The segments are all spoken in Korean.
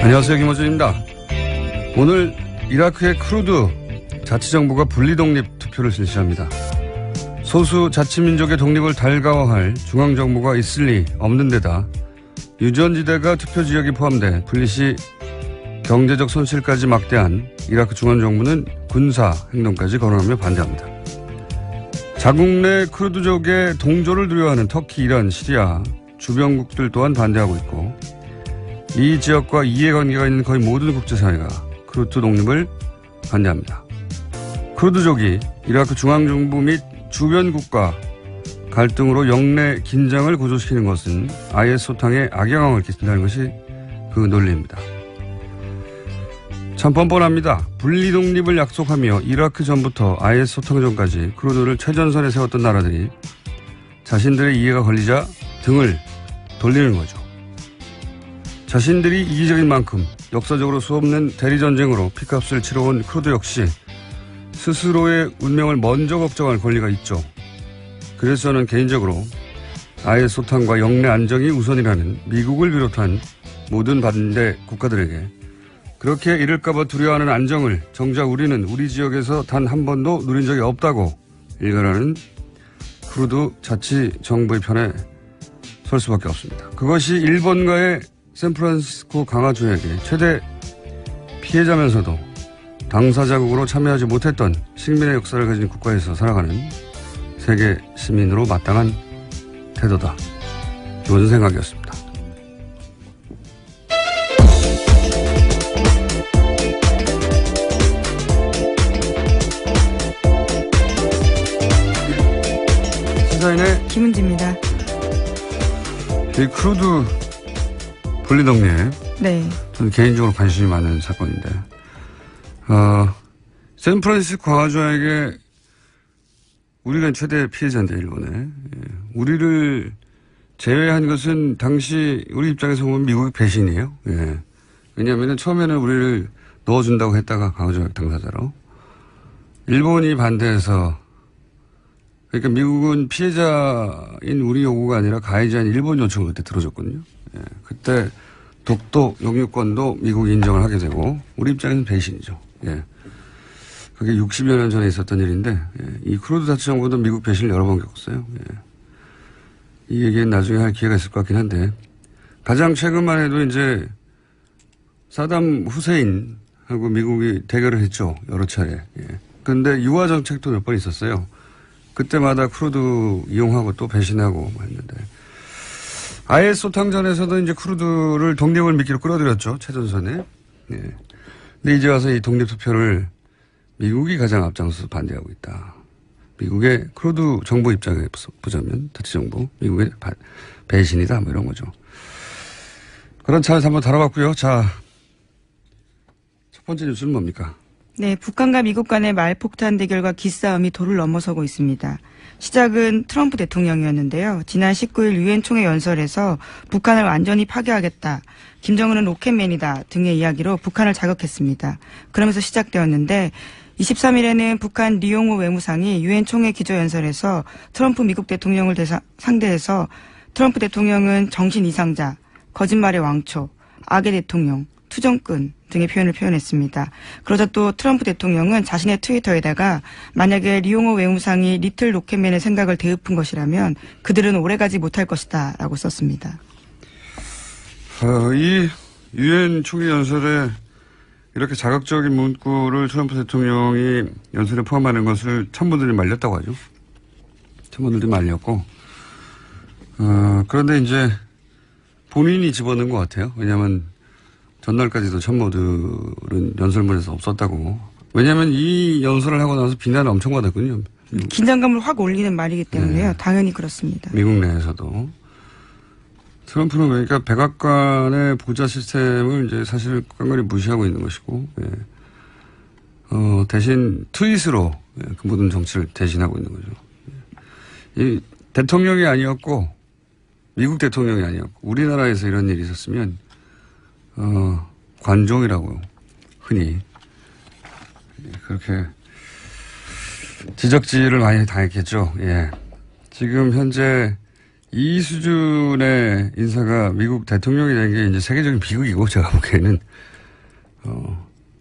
안녕하세요, 김호준입니다. 오늘 이라크의 쿠르드 자치정부가 분리독립 투표를 실시합니다. 소수 자치민족의 독립을 달가워할 중앙정부가 있을 리 없는 데다 유전지대가 투표지역에 포함돼 분리시 경제적 손실까지 막대한 이라크 중앙정부는 군사 행동까지 거론하며 반대합니다. 자국 내 쿠르드족의 동조를 두려워하는 터키, 이란, 시리아 주변국들 또한 반대하고 있고, 이 지역과 이해관계가 있는 거의 모든 국제사회가 쿠르드 독립을 반대합니다. 쿠르드족이 이라크 중앙정부 및 주변 국가 갈등으로 영내 긴장을 고조시키는 것은 IS 소탕에 악영향을 끼친다는 것이 그 논리입니다. 참 뻔뻔합니다. 분리독립을 약속하며 이라크 전부터 IS 소탕 전까지 쿠르드를 최전선에 세웠던 나라들이 자신들의 이해가 걸리자 등을 돌리는 거죠. 자신들이 이기적인 만큼 역사적으로 수없는 대리전쟁으로 피값을 치러온 쿠르드 역시 스스로의 운명을 먼저 걱정할 권리가 있죠. 그래서 저는 개인적으로 IS 소탕과 영내 안정이 우선이라는 미국을 비롯한 모든 반대 국가들에게 그렇게 이럴까봐 두려워하는 안정을 정작 우리는 우리 지역에서 단 한 번도 누린 적이 없다고 일관하는 쿠르드 자치정부의 편에 설 수밖에 없습니다. 그것이 일본과의 샌프란시스코 강화 조약의 최대 피해자면서도 당사자국으로 참여하지 못했던 식민의 역사를 가진 국가에서 살아가는 세계 시민으로 마땅한 태도다. 이런 생각이었습니다. 시사인의 김은지입니다. 이 쿠르드 분리독립. 네. 저는 개인적으로 관심이 많은 사건인데, 샌프란시스코 강화조약의 우리가 최대 피해자인데, 일본에. 예. 우리를 제외한 것은 당시 우리 입장에서 보면 미국의 배신이에요. 예. 왜냐하면 처음에는 우리를 넣어준다고 했다가 강화조약 당사자로. 일본이 반대해서, 그러니까 미국은 피해자인 우리 요구가 아니라 가해자인 일본 요청을 그때 들어줬거든요. 예. 그때 독도 영유권도 미국이 인정을 하게 되고, 우리 입장에서는 배신이죠. 예. 그게 60여 년 전에 있었던 일인데, 예. 이 쿠르드 자치정부도 미국 배신을 여러 번 겪었어요. 예. 이 얘기는 나중에 할 기회가 있을 것 같긴 한데, 가장 최근만 해도 이제 사담 후세인하고 미국이 대결을 했죠. 여러 차례. 예. 근데 유화 정책도 몇 번 있었어요. 그때마다 쿠르드 이용하고 또 배신하고 했는데, IS 소탕전에서도 이제 쿠르드를 독립을 미끼로 끌어들였죠. 최전선에. 예. 근데 이제 와서 이 독립투표를 미국이 가장 앞장서서 반대하고 있다. 미국의 쿠르드 정부 입장에 보자면, 자치정부, 미국의 배신이다. 뭐 이런 거죠. 그런 차에서 한번 다뤄봤고요. 자, 첫 번째 뉴스는 뭡니까? 네, 북한과 미국 간의 말폭탄 대결과 기싸움이 도를 넘어서고 있습니다. 시작은 트럼프 대통령이었는데요. 지난 19일 유엔 총회 연설에서 북한을 완전히 파괴하겠다, 김정은은 로켓맨이다 등의 이야기로 북한을 자극했습니다. 그러면서 시작되었는데 23일에는 북한 리용호 외무상이 유엔 총회 기조연설에서 트럼프 미국 대통령을 상대해서 트럼프 대통령은 정신 이상자, 거짓말의 왕초, 악의 대통령, 투정꾼 등의 표현을 표현했습니다. 그러자 또 트럼프 대통령은 자신의 트위터에다가 만약에 리용호 외무상이 리틀 로켓맨의 생각을 되짚은 것이라면 그들은 오래가지 못할 것이다 라고 썼습니다. 이 유엔 총회 연설에 이렇게 자극적인 문구를 트럼프 대통령이 연설에 포함하는 것을 천문들이 말렸다고 하죠. 천문들이 말렸고, 그런데 이제 본인이 집어넣은 것 같아요. 왜냐하면 전날까지도 참모들은 연설문에서 없었다고. 왜냐하면 이 연설을 하고 나서 비난을 엄청 받았거든요. 긴장감을 확 올리는 말이기 때문에요. 네. 당연히 그렇습니다. 미국 내에서도. 트럼프는 그러니까 백악관의 보좌 시스템을 이제 사실 깡그리 무시하고 있는 것이고, 예. 대신 트윗으로 그 모든 정치를 대신하고 있는 거죠. 이 대통령이 아니었고, 미국 대통령이 아니었고, 우리나라에서 이런 일이 있었으면 관종이라고 흔히 그렇게 지적질을 많이 당했겠죠. 예. 지금 현재 이 수준의 인사가 미국 대통령이 된 게 이제 세계적인 비극이고, 제가 보기에는,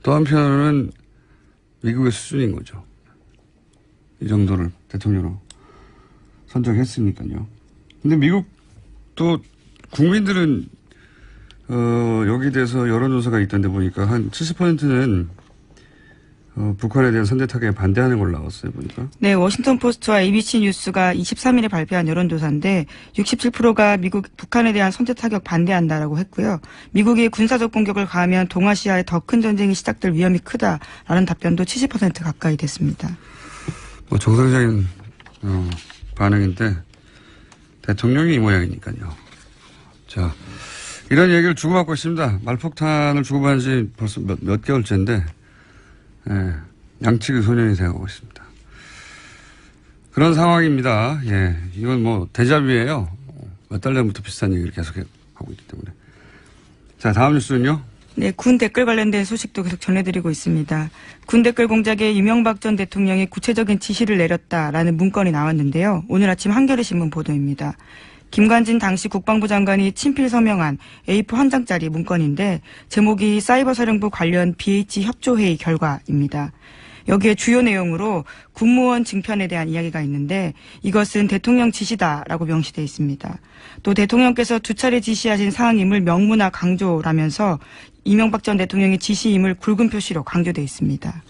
또 한편으로는 미국의 수준인 거죠. 이 정도를 대통령으로 선정했으니까요. 근데 미국도 국민들은, 여기에 대해서 여론조사가 있던데 보니까 한 70%는 북한에 대한 선제 타격에 반대하는 걸로 나왔어요, 보니까. 네, 워싱턴 포스트와 ABC 뉴스가 23일에 발표한 여론조사인데 67%가 북한에 대한 선제 타격 반대한다라고 했고요. 미국이 군사적 공격을 가하면 동아시아에 더 큰 전쟁이 시작될 위험이 크다라는 답변도 70% 가까이 됐습니다. 뭐 정상적인 반응인데 대통령이 이 모양이니까요. 자, 이런 얘기를 주고받고 있습니다. 말폭탄을 주고받은 지 벌써 몇 개월째인데 양측의 소년이 되어가고 있습니다. 그런 상황입니다. 예, 이건 뭐 데자뷰예요. 몇 달 전부터 비슷한 얘기를 계속 하고 있기 때문에. 자, 다음 뉴스는요. 네, 군 댓글 관련된 소식도 계속 전해드리고 있습니다. 군 댓글 공작에 이명박 전 대통령이 구체적인 지시를 내렸다라는 문건이 나왔는데요. 오늘 아침 한겨레 신문 보도입니다. 김관진 당시 국방부 장관이 친필 서명한 A4 한 장짜리 문건인데 제목이 사이버사령부 관련 BH 협조회의 결과입니다. 여기에 주요 내용으로 군무원 증편에 대한 이야기가 있는데 이것은 대통령 지시다라고 명시되어 있습니다. 또 대통령께서 두 차례 지시하신 사항임을 명문화 강조라면서 이명박 전 대통령의 지시임을 굵은 표시로 강조되어 있습니다.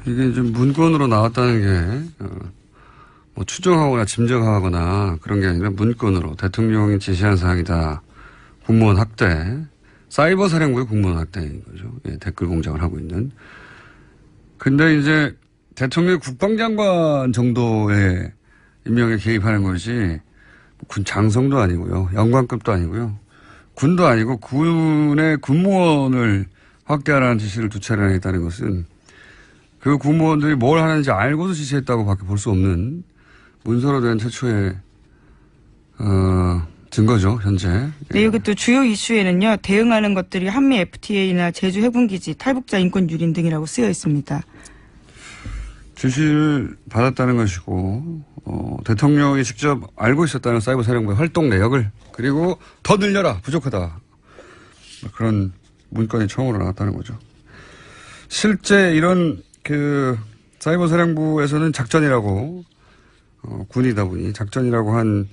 이게 좀 문건으로 나왔다는 게 뭐 추정하거나 짐작하거나 그런 게 아니라 문건으로 대통령이 지시한 사항이다. 군무원 학대, 사이버 사령부의 군무원 학대인 거죠. 예, 댓글 공작을 하고 있는. 근데 이제 대통령 국방장관 정도의 임명에 개입하는 것이 군 장성도 아니고요. 영관급도 아니고요. 군도 아니고 군의 군무원을 확대하라는 지시를 두 차례나 했다는 것은 그 군무원들이 뭘 하는지 알고도 지시했다고 밖에 볼 수 없는 문서로 된 최초의 증거죠, 현재. 네, 여기 또 주요 이슈에는요, 대응하는 것들이 한미 FTA나 제주 해군기지, 탈북자 인권 유린 등이라고 쓰여 있습니다. 지시를 받았다는 것이고, 대통령이 직접 알고 있었다는 사이버 사령부의 활동 내역을, 그리고 더 늘려라, 부족하다. 그런 문건이 처음으로 나왔다는 거죠. 실제 이런 사이버 사령부에서는 작전이라고, 군이다 보니 작전이라고 한,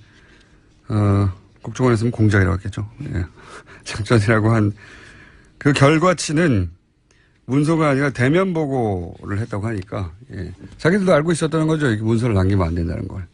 국정원에서는 공작이라고 했겠죠. 예. 작전이라고 한 그 결과치는 문서가 아니라 대면 보고를 했다고 하니까, 예. 자기들도 알고 있었다는 거죠. 이게 문서를 남기면 안 된다는 걸.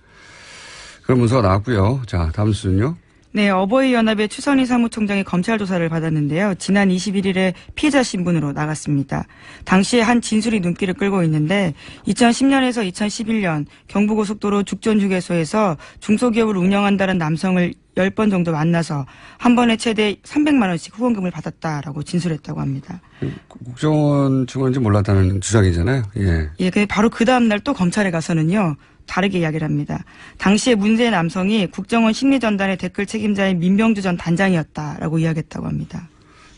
그런 문서가 나왔고요. 자, 다음 수는요. 네, 어버이연합의 추선희 사무총장이 검찰 조사를 받았는데요. 지난 21일에 피해자 신분으로 나갔습니다. 당시에 한 진술이 눈길을 끌고 있는데 2010년에서 2011년 경부고속도로 죽전휴게소에서 중소기업을 운영한다는 남성을 10번 정도 만나서 한 번에 최대 300만 원씩 후원금을 받았다라고 진술했다고 합니다. 국정원 직원인지 몰랐다는 주장이잖아요. 예. 예, 근데 바로 그 다음날 또 검찰에 가서는요. 다르게 이야기를 합니다. 당시에 문제의 남성이 국정원 심리전단의 댓글 책임자인 민병주 전 단장이었다라고 이야기했다고 합니다.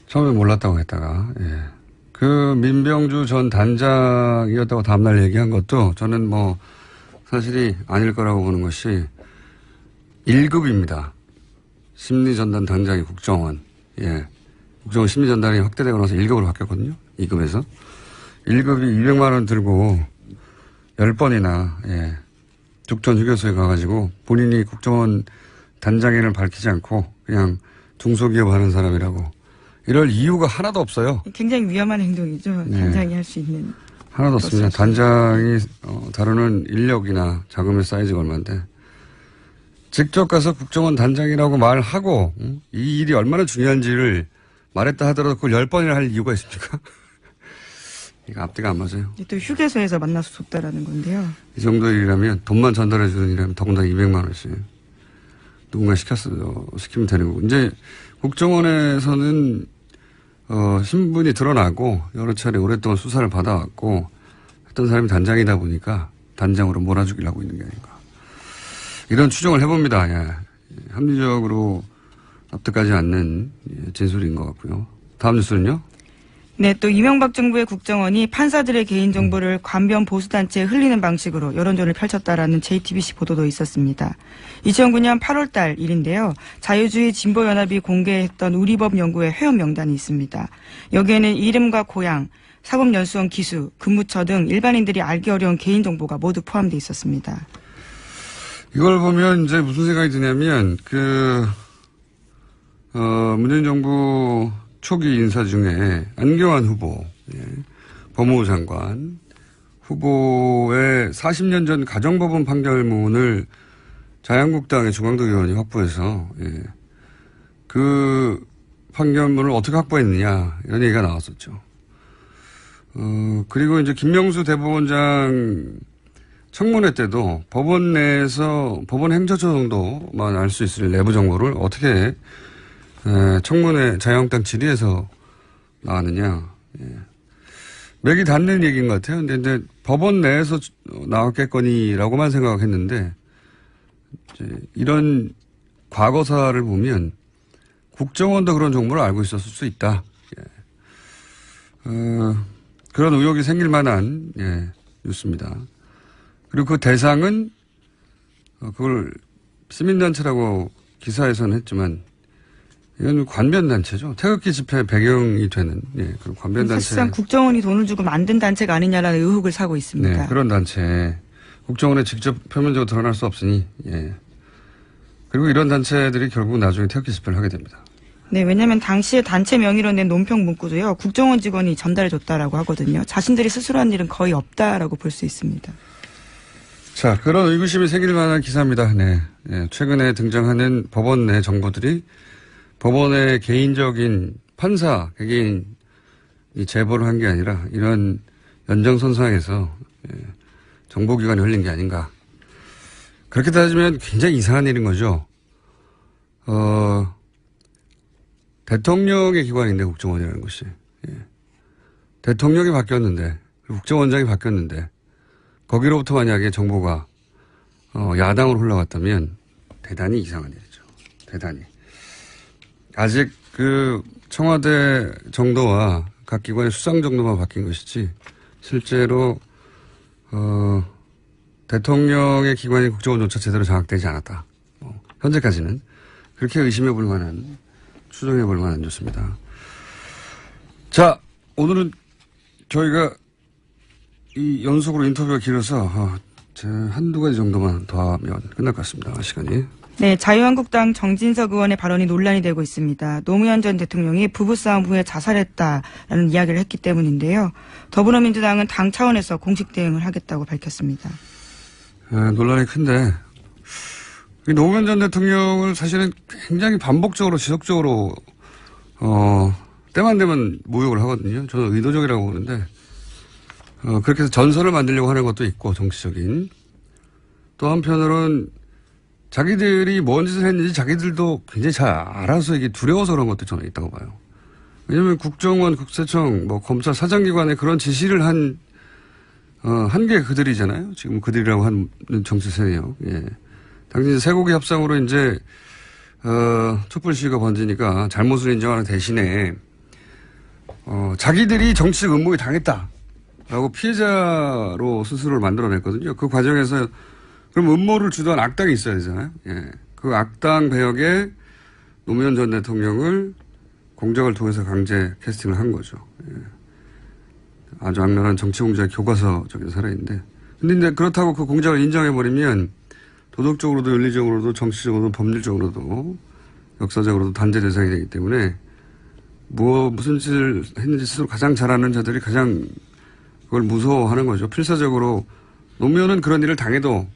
처음에 몰랐다고 했다가, 예. 그 민병주 전 단장이었다고 다음날 얘기한 것도 저는 뭐 사실이 아닐 거라고 보는 것이 1급입니다. 심리전단 단장이 국정원. 예. 국정원 심리전단이 확대되고 나서 1급으로 바뀌었거든요. 2급에서. 1급이 200만 원 들고 10번이나, 예. 죽전 휴게소에 가가지고 본인이 국정원 단장인을 밝히지 않고 그냥 중소기업 하는 사람이라고 이럴 이유가 하나도 없어요. 굉장히 위험한 행동이죠. 네. 단장이 할 수 있는. 하나도 없습니다. 단장이 다루는 인력이나 자금의 사이즈가 얼마인데 직접 가서 국정원 단장이라고 말하고 이 일이 얼마나 중요한지를 말했다 하더라도 그걸 10번이나 할 이유가 있습니까? 이거 앞뒤가 안 맞아요. 또 휴게소에서 만나서 줬다라는 건데요. 이 정도 일이라면 돈만 전달해 주는 일이라면 더군다나 200만 원씩 누군가 시키면 되는 거고. 이제 국정원에서는 신분이 드러나고 여러 차례 오랫동안 수사를 받아왔고 했던 사람이 단장이다 보니까 단장으로 몰아주기를 하고 있는 게 아닌가. 이런 추정을 해봅니다. 예. 합리적으로 납득하지 않는 진술인 것 같고요. 다음 뉴스는요? 네, 또 이명박 정부의 국정원이 판사들의 개인정보를 관변 보수단체에 흘리는 방식으로 여론전을 펼쳤다라는 JTBC 보도도 있었습니다. 2009년 8월 달 일인데요. 자유주의 진보연합이 공개했던 우리법 연구의 회원 명단이 있습니다. 여기에는 이름과 고향, 사법연수원 기수, 근무처 등 일반인들이 알기 어려운 개인정보가 모두 포함되어 있었습니다. 이걸 보면 이제 무슨 생각이 드냐면, 문재인 정부 초기 인사 중에 안경환 후보, 예, 법무부 장관 후보의 40년 전 가정법원 판결문을 자유한국당의 중앙도 의원이 확보해서, 예, 그 판결문을 어떻게 확보했느냐, 이런 얘기가 나왔었죠. 그리고 이제 김명수 대법원장 청문회 때도 법원 내에서 법원 행정처 정도만 알 수 있을 내부 정보를 어떻게 청문회 자유한국당 질의에서 나왔느냐. 예. 맥이 닿는 얘기인 것 같아요. 근데 이제 법원 내에서 나왔겠거니라고만 생각했는데 이제 이런 과거사를 보면 국정원도 그런 정보를 알고 있었을 수 있다. 예. 그런 의혹이 생길 만한, 예, 뉴스입니다. 그리고 그 대상은 그걸 시민단체라고 기사에서는 했지만 이건 관변단체죠. 태극기 집회 배경이 되는, 예, 그런 관변단체. 사실상 국정원이 돈을 주고 만든 단체가 아니냐라는 의혹을 사고 있습니다. 네, 그런 단체. 국정원에 직접 표면적으로 드러날 수 없으니, 예. 그리고 이런 단체들이 결국 나중에 태극기 집회를 하게 됩니다. 네, 왜냐하면 당시에 단체 명의로 낸 논평 문구도요, 국정원 직원이 전달해줬다라고 하거든요. 자신들이 스스로 한 일은 거의 없다라고 볼 수 있습니다. 자, 그런 의구심이 생길 만한 기사입니다. 네. 예, 최근에 등장하는 법원 내 정보들이 법원의 개인적인 판사, 개개인이 제보를 한 게 아니라 이런 연장선상에서, 예, 정보기관이 흘린 게 아닌가. 그렇게 따지면 굉장히 이상한 일인 거죠. 대통령의 기관인데 국정원이라는 것이. 예. 대통령이 바뀌었는데, 국정원장이 바뀌었는데, 거기로부터 만약에 정보가 야당으로 흘러갔다면 대단히 이상한 일이죠. 대단히. 아직 그 청와대 정도와 각 기관의 수상 정도만 바뀐 것이지 실제로 대통령의 기관인 국정원조차 제대로 장악되지 않았다. 현재까지는 그렇게 의심해 볼 만한, 추정해 볼 만한 뉴스입니다. 자, 오늘은 저희가 이 연속으로 인터뷰가 길어서 한두 가지 정도만 더 하면 끝날 것 같습니다. 시간이. 네, 자유한국당 정진석 의원의 발언이 논란이 되고 있습니다. 노무현 전 대통령이 부부싸움 후에 자살했다라는 이야기를 했기 때문인데요. 더불어민주당은 당 차원에서 공식 대응을 하겠다고 밝혔습니다. 논란이 큰데 노무현 전 대통령을 사실은 굉장히 반복적으로 지속적으로 때만 되면 모욕을 하거든요. 저는 의도적이라고 보는데 그렇게 해서 전설을 만들려고 하는 것도 있고 정치적인. 또 한편으로는 자기들이 뭔 짓을 했는지 자기들도 굉장히 잘 알아서 이게 두려워서 그런 것도 저는 있다고 봐요. 왜냐하면 국정원, 국세청, 뭐 검찰 사장기관에 그런 지시를 한 게 그들이잖아요. 지금 그들이라고 하는 정치 세력. 예. 당시 쇠고기 협상으로 이제 촛불 시위가 번지니까 잘못을 인정하는 대신에 자기들이 정치적 음모에 당했다라고 피해자로 스스로를 만들어냈거든요. 그 과정에서 그럼 음모를 주도한 악당이 있어야 되잖아요. 예. 그 악당 배역에 노무현 전 대통령을 공작을 통해서 강제 캐스팅을 한 거죠. 예. 아주 악랄한 정치 공작의 교과서적인 사례인데. 근데 이제 그렇다고 그 공작을 인정해버리면 도덕적으로도 윤리적으로도 정치적으로도 법률적으로도 역사적으로도 단죄 대상이 되기 때문에 무슨 짓을 했는지 스스로 가장 잘 아는 자들이 가장 그걸 무서워하는 거죠. 필사적으로 노무현은 그런 일을 당해도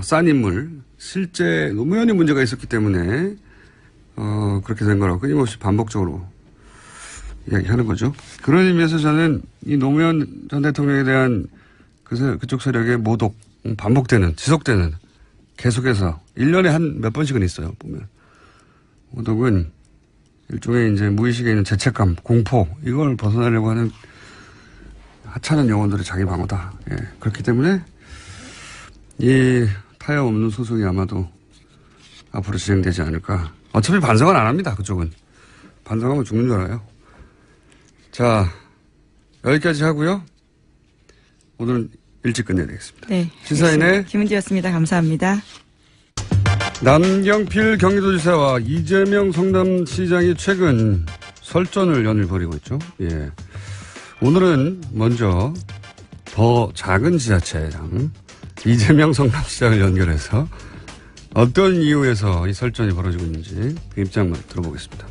싼 인물, 실제 노무현이 문제가 있었기 때문에 그렇게 된 거라고 끊임없이 반복적으로 이야기하는 거죠. 그런 의미에서 저는 이 노무현 전 대통령에 대한 그쪽 세력의 모독, 반복되는, 지속되는, 계속해서 1년에 한 몇 번씩은 있어요. 보면 모독은 일종의 이제 무의식에 있는 죄책감, 공포 이걸 벗어나려고 하는 하찮은 영혼들의 자기 방어다. 예. 그렇기 때문에 이 타협 없는 소송이 아마도 앞으로 진행되지 않을까. 어차피 반성은 안 합니다. 그쪽은. 반성하면 죽는 줄 알아요. 자, 여기까지 하고요. 오늘은 일찍 끝내야 되겠습니다. 네. 시사인의 김은지였습니다. 감사합니다. 남경필 경기도지사와 이재명 성남시장이 최근 설전을 연일 벌이고 있죠. 예. 오늘은 먼저 더 작은 지자체랑 이재명 성남시장을 연결해서 어떤 이유에서 이 설전이 벌어지고 있는지 그 입장을 들어보겠습니다.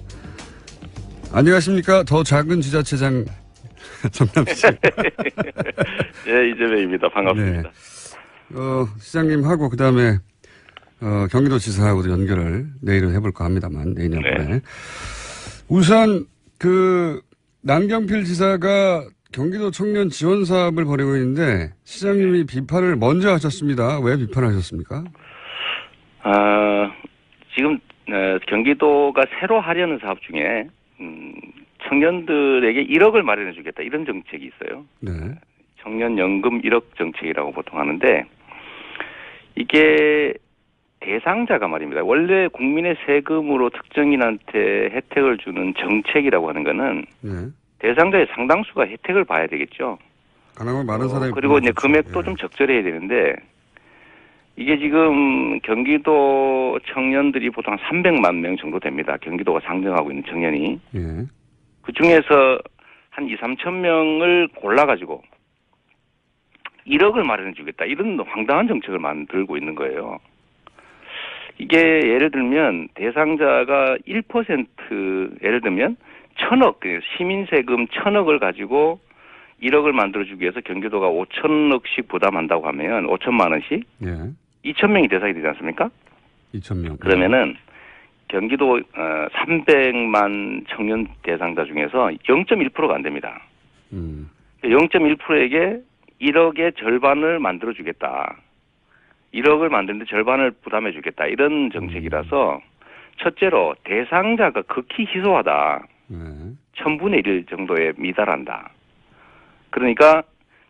안녕하십니까. 더 작은 지자체장 성남시장. 예, 이재명입니다. 반갑습니다. 네. 시장님하고 그다음에 경기도지사하고도 연결을 내일은 해볼까 합니다만 내년에. 네. 우선 남경필 지사가 경기도 청년 지원 사업을 벌이고 있는데 시장님이 비판을 먼저 하셨습니다. 왜 비판하셨습니까? 지금 경기도가 새로 하려는 사업 중에 청년들에게 1억을 마련해 주겠다 이런 정책이 있어요. 네. 청년연금 1억 정책이라고 보통 하는데 이게 대상자가 말입니다. 원래 국민의 세금으로 특정인한테 혜택을 주는 정책이라고 하는 거는 네. 대상자의 상당수가 혜택을 봐야 되겠죠. 가능하면 많은 사람이 그리고 이제 금액도 예. 좀 적절해야 되는데 이게 지금 경기도 청년들이 보통 한 300만 명 정도 됩니다. 경기도가 상정하고 있는 청년이. 예. 그 중에서 한 2, 3천 명을 골라가지고 1억을 마련해 주겠다. 이런 황당한 정책을 만들고 있는 거예요. 이게 예를 들면 대상자가 1% 예를 들면 1,000억, 시민 세금 1,000억을 가지고 1억을 만들어주기 위해서 경기도가 5,000억씩 부담한다고 하면 5천만 원씩 예. 2,000명이 대상이 되지 않습니까? 2,000명. 그러면은 경기도 300만 청년 대상자 중에서 0.1%가 안 됩니다. 0.1%에게 1억의 절반을 만들어주겠다. 1억을 만드는데 절반을 부담해 주겠다. 이런 정책이라서 첫째로 대상자가 극히 희소하다. 1000분의 1 정도에 미달한다. 그러니까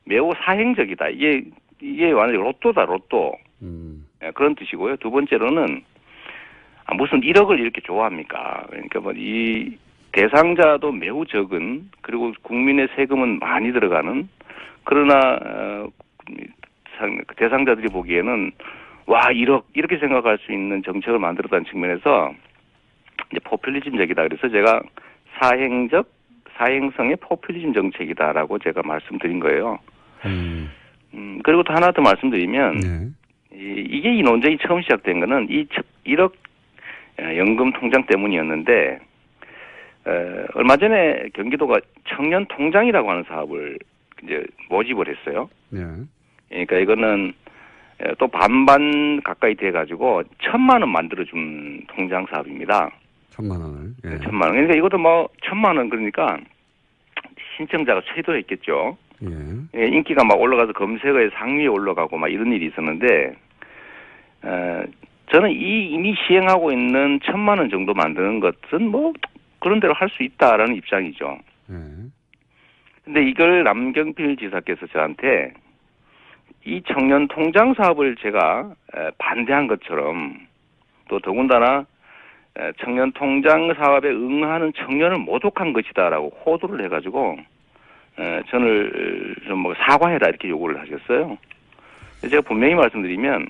매우 사행적이다. 이게 완전히 로또다, 로또. 그런 뜻이고요. 두 번째로는 무슨 1억을 이렇게 좋아합니까? 그러니까 이 대상자도 매우 적은 그리고 국민의 세금은 많이 들어가는 그러나 대상자들이 보기에는 와 1억 이렇게 생각할 수 있는 정책을 만들었다는 측면에서 이제 포퓰리즘적이다. 그래서 제가 사행성의 포퓰리즘 정책이다라고 제가 말씀드린 거예요. 그리고 또 하나 더 말씀드리면 네. 이게 이 논쟁이 처음 시작된 거는 이 1억 연금 통장 때문이었는데 얼마 전에 경기도가 청년 통장이라고 하는 사업을 이제 모집을 했어요. 네. 그러니까 이거는 또 반반 가까이 돼가지고 1,000만 원 만들어준 통장 사업입니다. 1,000만 원을. 예. 1,000만 원. 그러니까 이것도 1,000만 원 그러니까 신청자가 최도했겠죠. 예. 인기가 막 올라가서 검색어에 상위에 올라가고 막 이런 일이 있었는데 저는 이미 시행하고 있는 1,000만 원 정도 만드는 것은 그런 대로 할 수 있다라는 입장이죠. 근데 이걸 남경필 지사께서 저한테 이 청년 통장 사업을 제가 반대한 것처럼 또 더군다나 청년 통장 사업에 응하는 청년을 모독한 것이다라고 호도를 해가지고 저를 좀 사과해라 이렇게 요구를 하셨어요. 제가 분명히 말씀드리면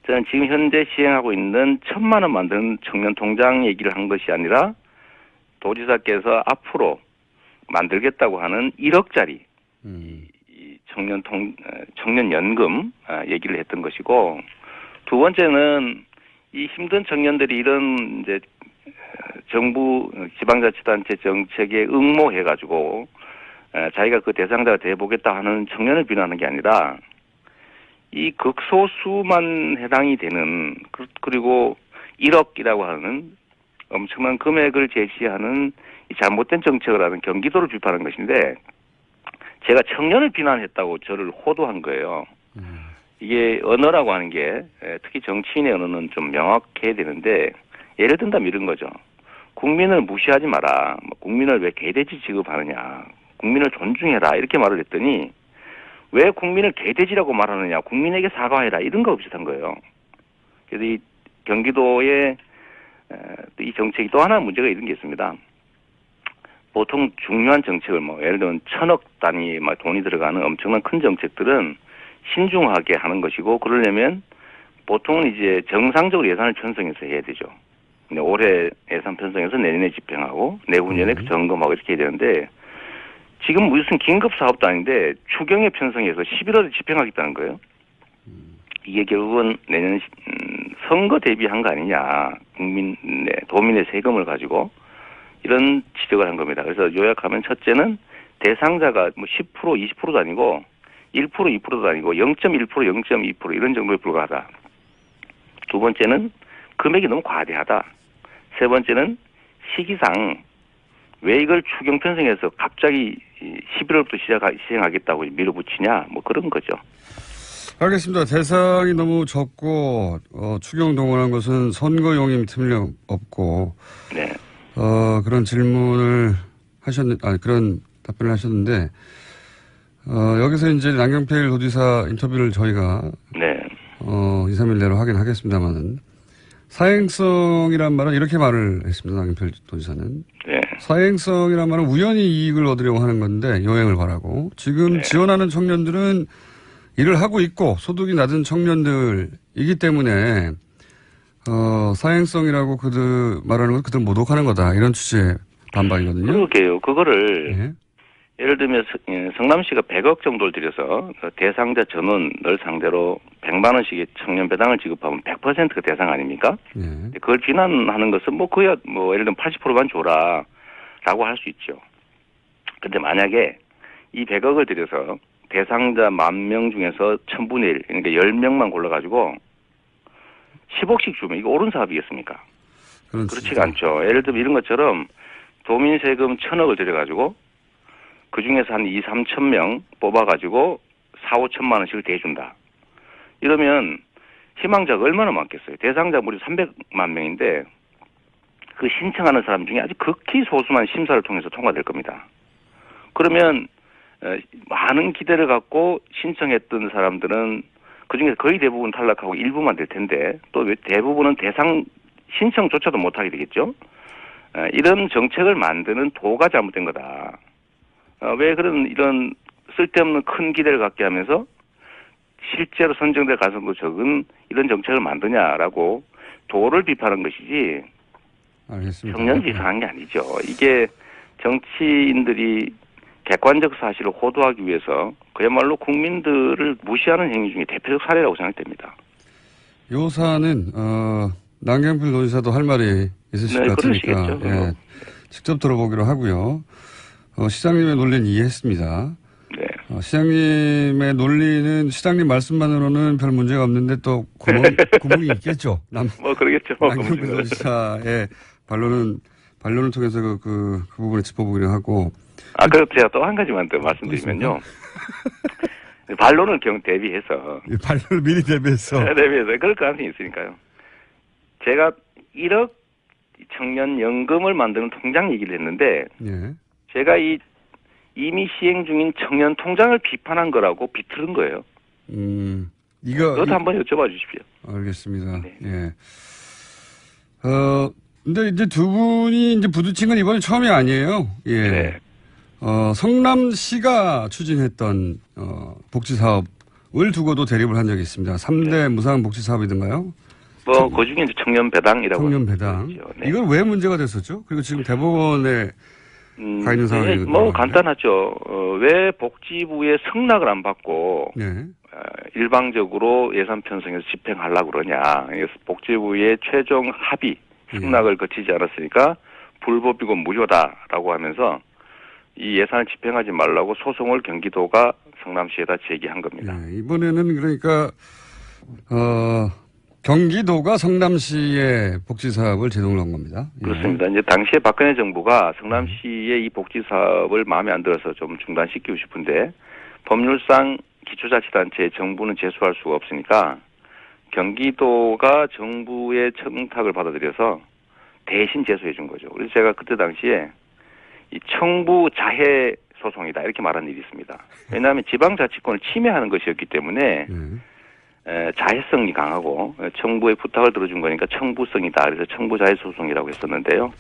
저는 지금 현재 시행하고 있는 1,000만 원 만드는 청년 통장 얘기를 한 것이 아니라 도지사께서 앞으로 만들겠다고 하는 1억짜리 청년 연금 얘기를 했던 것이고 두 번째는 이 힘든 청년들이 이런 이제 정부 지방자치단체 정책에 응모해가지고 자기가 그 대상자가 돼보겠다 하는 청년을 비난하는 게 아니라 이 극소수만 해당이 되는 그리고 1억이라고 하는 엄청난 금액을 제시하는 이 잘못된 정책을 하는 경기도를 비판한 것인데 제가 청년을 비난했다고 저를 호도한 거예요. 이게 언어라고 하는 게 특히 정치인의 언어는 좀 명확해야 되는데 예를 든다면 이런 거죠. 국민을 무시하지 마라. 국민을 왜 개돼지 취급하느냐. 국민을 존중해라. 이렇게 말을 했더니 왜 국민을 개돼지라고 말하느냐. 국민에게 사과해라. 이런 거 비슷한 거예요. 그래서 이 경기도의 이 정책이 또 하나 문제가 이런 게 있습니다. 보통 중요한 정책을 뭐 예를 들면 1,000억 단위 막 돈이 들어가는 엄청난 큰 정책들은 신중하게 하는 것이고 그러려면 보통은 이제 정상적으로 예산을 편성해서 해야 되죠. 근데 올해 예산 편성해서 내년에 집행하고 내후년에 점검하고 이렇게 해야 되는데 지금 무슨 긴급 사업도 아닌데 추경에 편성해서 11월에 집행하겠다는 거예요. 이게 결국은 내년 선거 대비한 거 아니냐. 도민의 세금을 가지고 이런 지적을 한 겁니다. 그래서 요약하면 첫째는 대상자가 뭐 10%, 20%도 아니고 1%, 2%도 아니고 0.1%, 0.2% 이런 정도에 불과하다. 두 번째는 금액이 너무 과대하다. 세 번째는 시기상 왜 이걸 추경 편성해서 갑자기 11월부터 시행하겠다고 밀어붙이냐 뭐 그런 거죠. 알겠습니다. 대상이 너무 적고 추경 동원한 것은 선거용임 틀림없고 네. 그런 질문을 그런 답변을 하셨는데 여기서 이제 남경필 도지사 인터뷰를 저희가 네. 2, 3일 내로 확인하겠습니다만은 사행성이란 말은 이렇게 말을 했습니다. 남경필 도지사는. 네. 사행성이란 말은 우연히 이익을 얻으려고 하는 건데 여행을 바라고 지금 네. 지원하는 청년들은 일을 하고 있고 소득이 낮은 청년들이기 때문에 사행성이라고 그들 말하는 건 그들 모독하는 거다. 이런 취지의 반박이거든요. 그러게요. 그거를 네. 예를 들면 성남시가 100억 정도를 들여서 대상자 전원을 상대로 100만 원씩의 청년 배당을 지급하면 100%가 대상 아닙니까? 네. 그걸 비난하는 것은 뭐 그야 뭐 예를 들면 80%만 줘라라고 할 수 있죠. 근데 만약에 이 100억을 들여서 대상자 10,000명 중에서 1000분의 1, 그러니까 10명만 골라가지고 10억씩 주면 이거 옳은 사업이겠습니까? 그렇지가 않죠. 예를 들면 이런 것처럼 도민 세금 1,000억을 들여가지고 그 중에서 한 2, 3천 명 뽑아가지고 4, 5천만 원씩을 대준다. 이러면 희망자가 얼마나 많겠어요. 대상자 무려 300만 명인데 그 신청하는 사람 중에 아주 극히 소수만 심사를 통해서 통과될 겁니다. 그러면 많은 기대를 갖고 신청했던 사람들은 그중에 거의 대부분 탈락하고 일부만 될 텐데 또 대부분은 대상 신청조차도 못하게 되겠죠. 이런 정책을 만드는 도가 잘못된 거다. 왜 이런 쓸데없는 큰 기대를 갖게 하면서 실제로 선정될 가능성도 적은 이런 정책을 만드냐라고 도를 비판한 것이지 알겠습니다. 청년 비판한 게 아니죠. 이게 정치인들이 객관적 사실을 호도하기 위해서 그야말로 국민들을 무시하는 행위 중에 대표적 사례라고 생각됩니다. 요 사안은 남경필 도지사도 할 말이 있으실 것 같으니까 예, 직접 들어보기로 하고요. 시장님의 논리는 이해했습니다. 네. 시장님의 논리는 시장님 말씀만으로는 별 문제가 없는데 또 구멍이 있겠죠. 뭐 그러겠죠. 남경필 도지사의 반론을 통해서 그 부분을 짚어보기로 하고. 그리고 제가 또 한 가지만 더 말씀드리면요. 반론을 대비해서. 반론을 미리 대비해서. 대비해서. 그럴 가능성이 있으니까요. 제가 1억 청년 연금을 만드는 통장 얘기를 했는데. 예. 제가 이미 시행 중인 청년 통장을 비판한 거라고 비틀은 거예요. 그것도 한번 여쭤봐 주십시오. 알겠습니다. 네. 예. 근데 이제 두 분이 이제 부딪힌 건 이번이 처음이 아니에요. 예. 네. 성남시가 추진했던, 복지 사업을 두고도 대립을 한 적이 있습니다. 3대 무상 복지 사업이던가요? 그 중에 이제 청년 배당이라고. 청년 배당. 네. 이건 왜 문제가 됐었죠? 그리고 지금 대법원에 가 있는 상황이거든요. 뭐 간단하죠. 왜 복지부에 승낙을 안 받고 네. 일방적으로 예산 편성해서 집행하려고 그러냐. 그래서 복지부의 최종 합의 승낙을 거치지 않았으니까 불법이고 무효다라고 하면서 이 예산을 집행하지 말라고 소송을 경기도가 성남시에다 제기한 겁니다. 네, 이번에는 그러니까 경기도가 성남시의 복지 사업을 제동을 한 겁니다. 그렇습니다. 이제 당시에 박근혜 정부가 성남시의 이 복지 사업을 마음에 안 들어서 좀 중단시키고 싶은데 법률상 기초자치단체에 정부는 제소할 수가 없으니까 경기도가 정부의 청탁을 받아들여서 대신 제소해 준 거죠. 그래서 제가 그때 당시에 이 청부 자해 소송이다 이렇게 말한 일이 있습니다. 왜냐하면 지방자치권을 침해하는 것이었기 때문에 자해성이 강하고 청부의 부탁을 들어준 거니까 청부성이다. 그래서 청부 자해 소송이라고 했었는데요.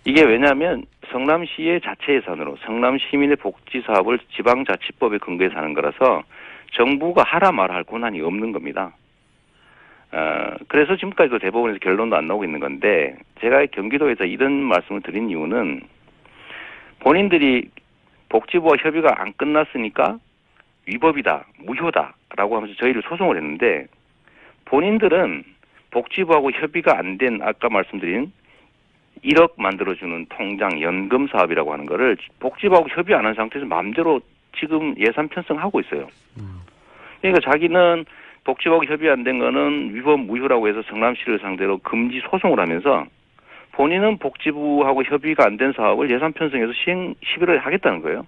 이게 왜냐하면 성남시의 자체 예산으로 성남 시민의 복지 사업을 지방자치법에 근거해서 하는 거라서 정부가 하라 말아 할 권한이 없는 겁니다. 그래서 지금까지도 대법원에서 결론도 안 나오고 있는 건데 제가 경기도에서 이런 말씀을 드린 이유는 본인들이 복지부와 협의가 안 끝났으니까 위법이다, 무효다라고 하면서 저희를 소송을 했는데 본인들은 복지부하고 협의가 안 된 아까 말씀드린 1억 만들어주는 통장 연금 사업이라고 하는 거를 복지부하고 협의 안 한 상태에서 마음대로 지금 예산 편성하고 있어요. 그러니까 자기는 복지부하고 협의 안 된 거는 위법 무효라고 해서 성남시를 상대로 금지 소송을 하면서 본인은 복지부하고 협의가 안 된 사업을 예산 편성해서 시행 11월에 하겠다는 거예요.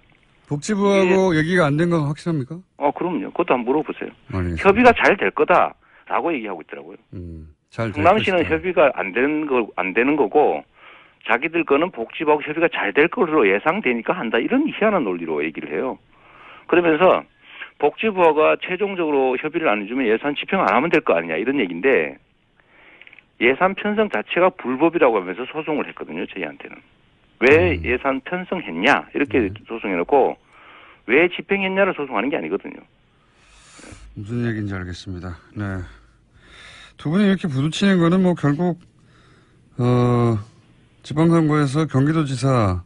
복지부하고 얘기가 안 된 건 확실합니까? 그럼요. 그것도 한번 물어보세요. 알겠습니다. 협의가 잘 될 거다라고 얘기하고 있더라고요. 잘 성남시는 협의가 안 되는 거고 자기들 거는 복지부하고 협의가 잘 될 것으로 예상되니까 한다. 이런 희한한 논리로 얘기를 해요. 그러면서 복지부가 최종적으로 협의를 안 해주면 예산 집행 안 하면 될 거 아니냐 이런 얘기인데 예산 편성 자체가 불법이라고 하면서 소송을 했거든요. 저희한테는. 왜 예산 편성했냐 이렇게 소송해놓고 왜 집행했냐를 소송하는 게 아니거든요. 무슨 얘기인지 알겠습니다. 네. 두 분이 이렇게 부딪히는 거는 뭐 결국 지방선거에서 경기도지사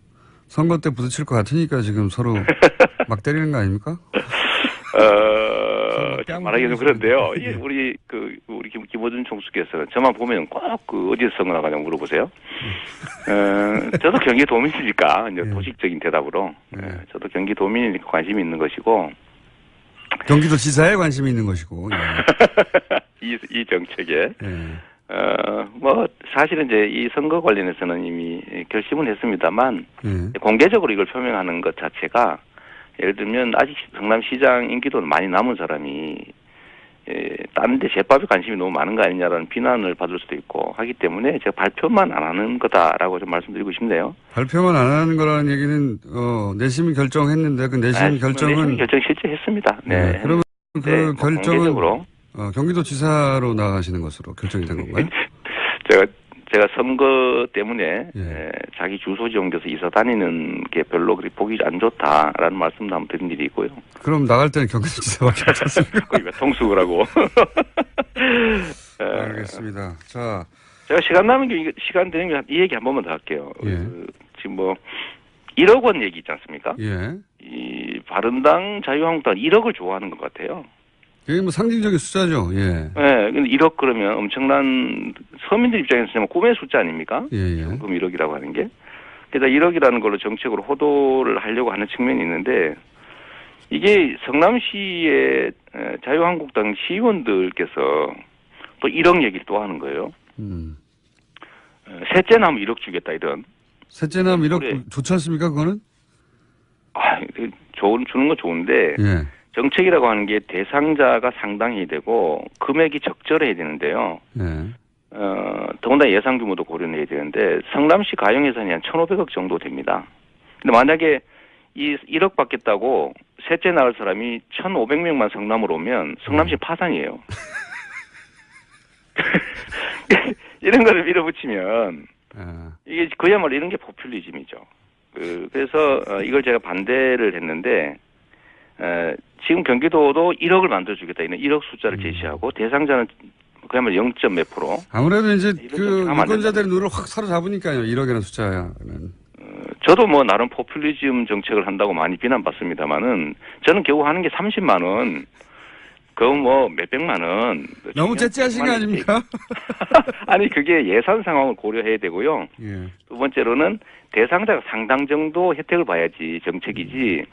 선거 때 부딪힐 것 같으니까 지금 서로 막 때리는 거 아닙니까? 말하기는 그런데요. 예, 우리 김어준 총수께서는 저만 보면 꼭 어디서 선거 나가냐고 물어보세요. 저도 경기도민이니까 이제 도식적인 대답으로 저도 경기도민이니까 관심이 있는 것이고 경기도지사에 관심이 있는 것이고 이 정책에 뭐 사실은 이제 이 선거 관련해서는 이미 결심은 했습니다만 공개적으로 이걸 표명하는 것 자체가 예를 들면 아직 성남시장 인기도는 많이 남은 사람이 다른 데 제밥에 관심이 너무 많은 거 아니냐라는 비난을 받을 수도 있고 하기 때문에 제가 발표만 안 하는 거다라고 좀 말씀드리고 싶네요. 발표만 안 하는 거라는 얘기는 내심 결정했는데 그 내심 결정은 내심 결정 실제 했습니다. 네. 그러면 그 결정은 공개적으로 경기도지사로 나가시는 것으로 결정이 된 건가요? 제가 선거 때문에 자기 주소 지정돼서 이사 다니는 게 별로 그리 보기 안 좋다라는 말씀도 한번 드린 일이 있고요. 그럼 나갈 때는 경기도지사밖에 없었습니까? 거의 왜 통수를 하고. 알겠습니다. 자, 제가 시간 되면 이 얘기 한 번만 더 할게요. 지금 뭐 1억 원 얘기 있지 않습니까? 이 바른당 자유한국당 1억을 좋아하는 것 같아요. 이게 뭐 상징적인 숫자죠. 네, 근데 1억 그러면 엄청난 서민들 입장에서 정말 꿈의 숫자 아닙니까? 현금 1억이라고 하는 게. 그래서 1억이라는 걸로 정책으로 호도를 하려고 하는 측면이 있는데 이게 성남시의 자유한국당 시의원들께서 또 1억 얘기를 또 하는 거예요. 셋째 나무 1억 주겠다 이런. 셋째 나무 1억 좋지 않습니까 그거는? 주는 건 좋은데 정책이라고 하는 게 대상자가 상당히 되고 금액이 적절해야 되는데요. 더군다나 예산 규모도 고려는 해야 되는데 성남시 가용 예산이 한 1,500억 정도 됩니다. 근데 만약에 이 1억 받겠다고 셋째 낳을 사람이 1,500명만 성남으로 오면 성남시 파산이에요. 이런 거를 밀어붙이면 이게 그야말로 이런 게 포퓰리즘이죠. 그래서 이걸 제가 반대를 했는데 지금 경기도도 1억을 만들어주겠다 이런 1억 숫자를 제시하고 대상자는 그야말로 0. 몇 프로. 아무래도 이제 그 유권자들의 눈을 확 사로잡으니까요. 1억이라는 숫자는. 저도 뭐 나름 포퓰리즘 정책을 한다고 많이 비난받습니다만은 저는 겨우 하는 게 30만 원. 그건 뭐 몇백만 원. 너무 째째하신 거 아닙니까? 아니 그게 예산 상황을 고려해야 되고요. 두 번째로는 대상자가 상당 정도 혜택을 봐야지 정책이지.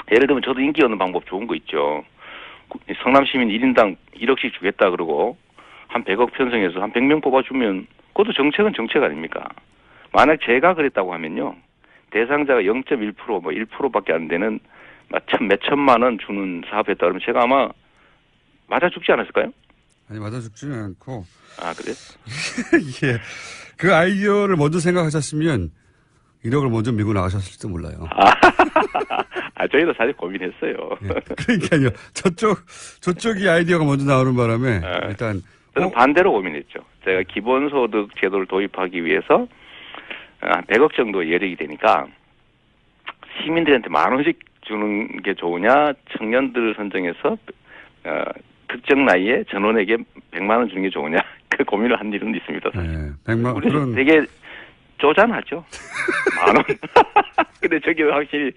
예를 들면 저도 인기 얻는 방법 좋은 거 있죠. 성남시민 1인당 1억씩 주겠다 그러고 한 100억 편성해서 한 100명 뽑아주면 그것도 정책은 정책 아닙니까? 만약 제가 그랬다고 하면요. 대상자가 0.1% 뭐 1%밖에 안 되는 몇 천만 원 주는 사업했다 그러면 제가 아마 맞아 죽지 않았을까요? 아니 맞아 죽지는 않고. 아 그래요? 예. 그 아이디어를 먼저 생각하셨으면 1억을 먼저 밀고 나가셨을지도 몰라요. 저희도 사실 고민했어요. 그러니까요. 저쪽이 아이디어가 먼저 나오는 바람에 일단 저는 반대로 고민했죠. 제가 기본소득 제도를 도입하기 위해서 한 100억 정도 예력이 되니까 시민들한테 10,000원씩 주는 게 좋으냐, 청년들을 선정해서 특정 나이에 전원에게 100만 원 주는 게 좋으냐, 그 고민을 한 일은 있습니다. 네, 100만 우리는 그런 되게 쪼잔하죠. 10,000원. 근데 저기 확실히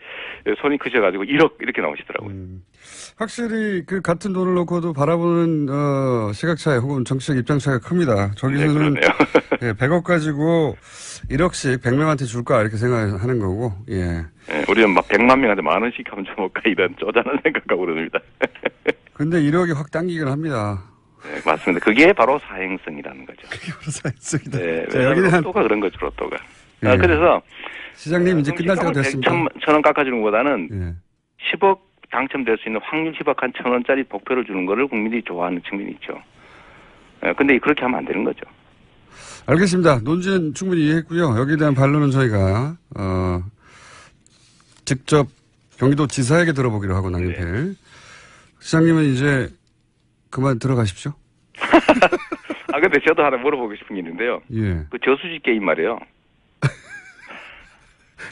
손이 크셔가지고 1억 이렇게 나오시더라고요. 확실히 그 같은 돈을 놓고도 바라보는 시각차이 혹은 정치적 입장차이가 큽니다. 저기서는 네, 예, 100억 가지고 1억씩 100명한테 줄까 이렇게 생각하는 거고. 예. 네, 우리는 막 100만 명한테 10,000원씩 하면 좋을까 이런 쪼잔한 생각하고 그럽니다. 근데 1억이 확 당기긴 합니다. 네, 맞습니다. 그게 바로 사행성이라는 거죠. 그게 바로 사회성이다. 네, 자, 여기는 로또가 그런 거죠, 로또가. 예. 그래서 시장님 이제 끝날 때가 됐습니다. 1,000원 깎아주는 것보다는 예. 10억 당첨될 수 있는 확률 10억 한 1,000원짜리 복표를 주는 거를 국민들이 좋아하는 측면이 있죠. 근데 그렇게 하면 안 되는 거죠. 알겠습니다. 논지는 충분히 이해했고요. 여기에 대한 반론은 저희가 직접 경기도 지사에게 들어보기로 하고 남경필 시장님은 이제 그만 들어가십시오. 근데 저도 하나 물어보고 싶은 게 있는데요. 예. 그 저수지 게임 말이에요.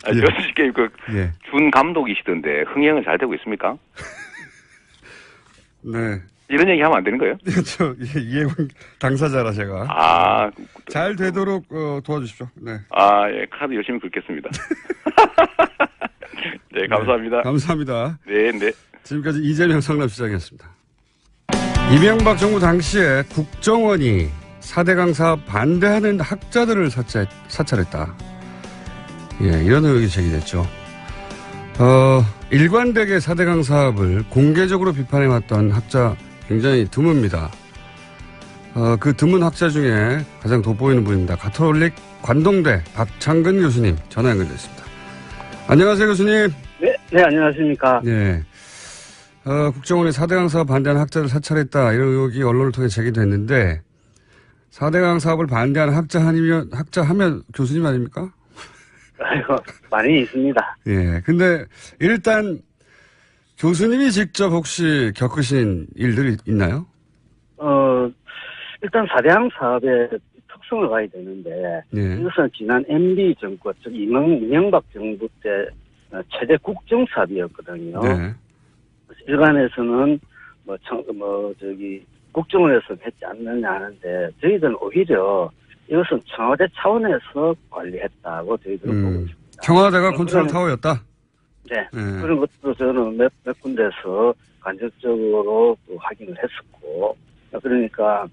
예. 저수지 게임 예. 준 감독이시던데 흥행은 잘 되고 있습니까? 네. 이런 얘기 하면 안 되는 거예요? 저 이해군 당사자라 제가 잘 되도록 도와주십시오. 네. 예, 카드 열심히 긁겠습니다. 네, 감사합니다. 네, 감사합니다. 네, 네. 지금까지 이재명 성남시장이었습니다. 이명박 정부 당시에 국정원이 4대강 사업 반대하는 학자들을 사찰했다. 예, 이런 의혹이 제기됐죠. 일관되게 4대강 사업을 공개적으로 비판해왔던 학자 굉장히 드뭅니다. 그 드문 학자 중에 가장 돋보이는 분입니다. 가톨릭 관동대 박창근 교수님 전화 연결됐습니다. 안녕하세요, 교수님. 네, 안녕하십니까. 예. 국정원이 4대강 사업 반대하는 학자를 사찰했다. 이런 의혹이 언론을 통해 제기됐는데 4대강 사업을 반대하는 학자 하면 교수님 아닙니까? 아이고, 많이 있습니다. 예. 근데 일단 교수님이 직접 혹시 겪으신 일들이 있나요? 일단 4대강 사업의 특성을 봐야 되는데, 예. 이것은 지난 MB 정권, 즉 이명박 정부 때 최대 국정 사업이었거든요. 네. 일반에서는 국정원에서 했지 않느냐 하는데, 저희들은 오히려 이것은 청와대 차원에서 관리했다고 저희들은 보고 있습니다. 청와대가 컨트롤 타워였다? 네. 예. 그런 것도 저는 몇 군데서 간접적으로 확인을 했었고, 그러니까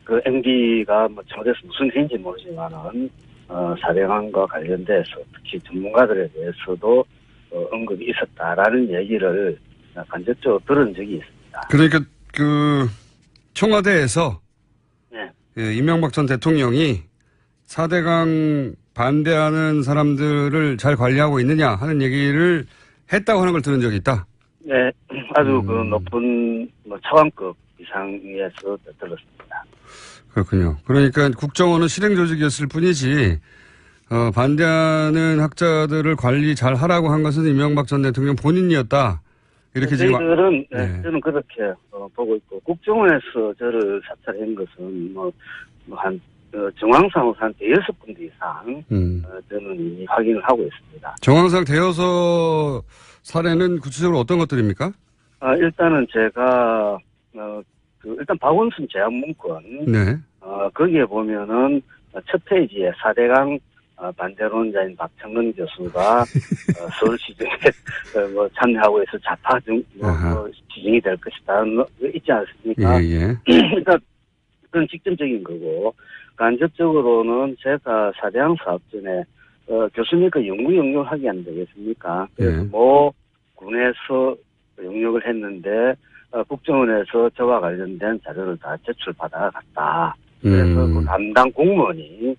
그 MB가 청와대에서 무슨 일인지 모르지만은 4대강과 관련돼서 특히 전문가들에 대해서도 언급이 있었다라는 얘기를 간접적으로 들은 적이 있습니다. 그러니까 청와대에서 네. 예, 이명박 전 대통령이 4대강 반대하는 사람들을 잘 관리하고 있느냐 하는 얘기를 했다고 하는 걸 들은 적이 있다? 네. 아주 높은 차관급 이상에서 들었습니다. 그렇군요. 그러니까 국정원은 실행 조직이었을 뿐이지 반대하는 학자들을 관리 잘 하라고 한 것은 이명박 전 대통령 본인이었다. 이렇게 저희들은 네. 저는 그렇게 보고 있고 국정원에서 저를 사찰한 것은 한 정황상으로 한 6군데 이상 저는 이미 확인을 하고 있습니다. 정황상 대여서 사례는 구체적으로 어떤 것들입니까? 일단은 제가 일단 박원순 제약 문건 네. 거기에 보면은 첫 페이지에 4대강 반대론자인 박창근 교수가 서울시정에 참여하고 있어 좌파 지정이 될 것이다 있지 않습니까? 예. 일단 그건 직접적인 거고 간접적으로는 제가 4대강 사업 전에 교수님과 연구 용역을 하게 안 되겠습니까? 그래서 군에서 용역을 했는데 국정원에서 저와 관련된 자료를 다 제출받아갔다. 그래서 그 담당 공무원이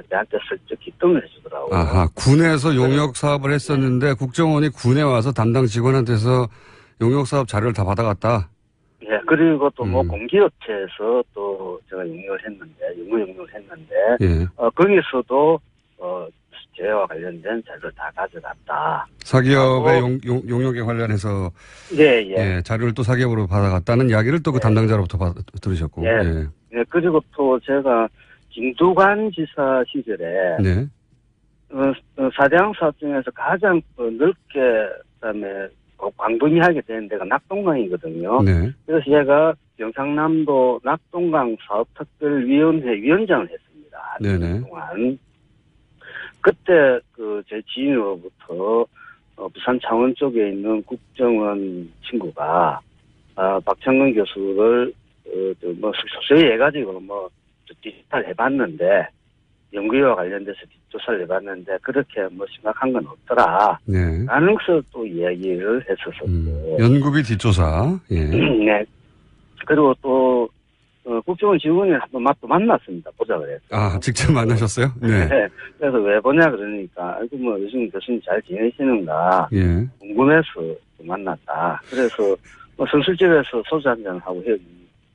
저한테 슬쩍 기뜸을 해주더라고요. 아하, 군에서 용역 사업을 했었는데 국정원이 군에 와서 담당 직원한테서 용역 사업 자료를 다 받아갔다. 예, 그리고 또 공기업체에서 또 제가 용역을 했는데, 거기서도 저와 관련된 자료를 다 가져갔다. 사기업의 용역에 관련해서 예, 자료를 또 사기업으로 받아갔다는 이야기를 또 그 담당자로부터 들으셨고. 예, 그리고 또 제가 김두관 지사 시절에 사대강 사업 중에서 가장 넓게, 그다음에 광범위하게 된 데가 낙동강이거든요. 네. 그래서 제가 경상남도 낙동강 사업특별위원회 위원장을 했습니다. 네네. 동안. 그때 제 지인으로부터 부산 창원 쪽에 있는 국정원 친구가 박창근 교수를 소위 해가지고 디지털 해봤는데 연구와 관련돼서 뒷조사를 해봤는데 그렇게 심각한 건 없더라. 네. 라는 것을 또 이야기를 했었었고. 연구비 뒷조사. 예. 네. 그리고 또 국정원 직원을 한번 또 만났습니다. 보자 그래서. 아, 직접 만나셨어요? 네. 네. 그래서 왜 보냐 그러니까 요즘 교수님 잘 지내시는가 예. 궁금해서 만났다. 그래서 선술집에서 소주 한잔 하고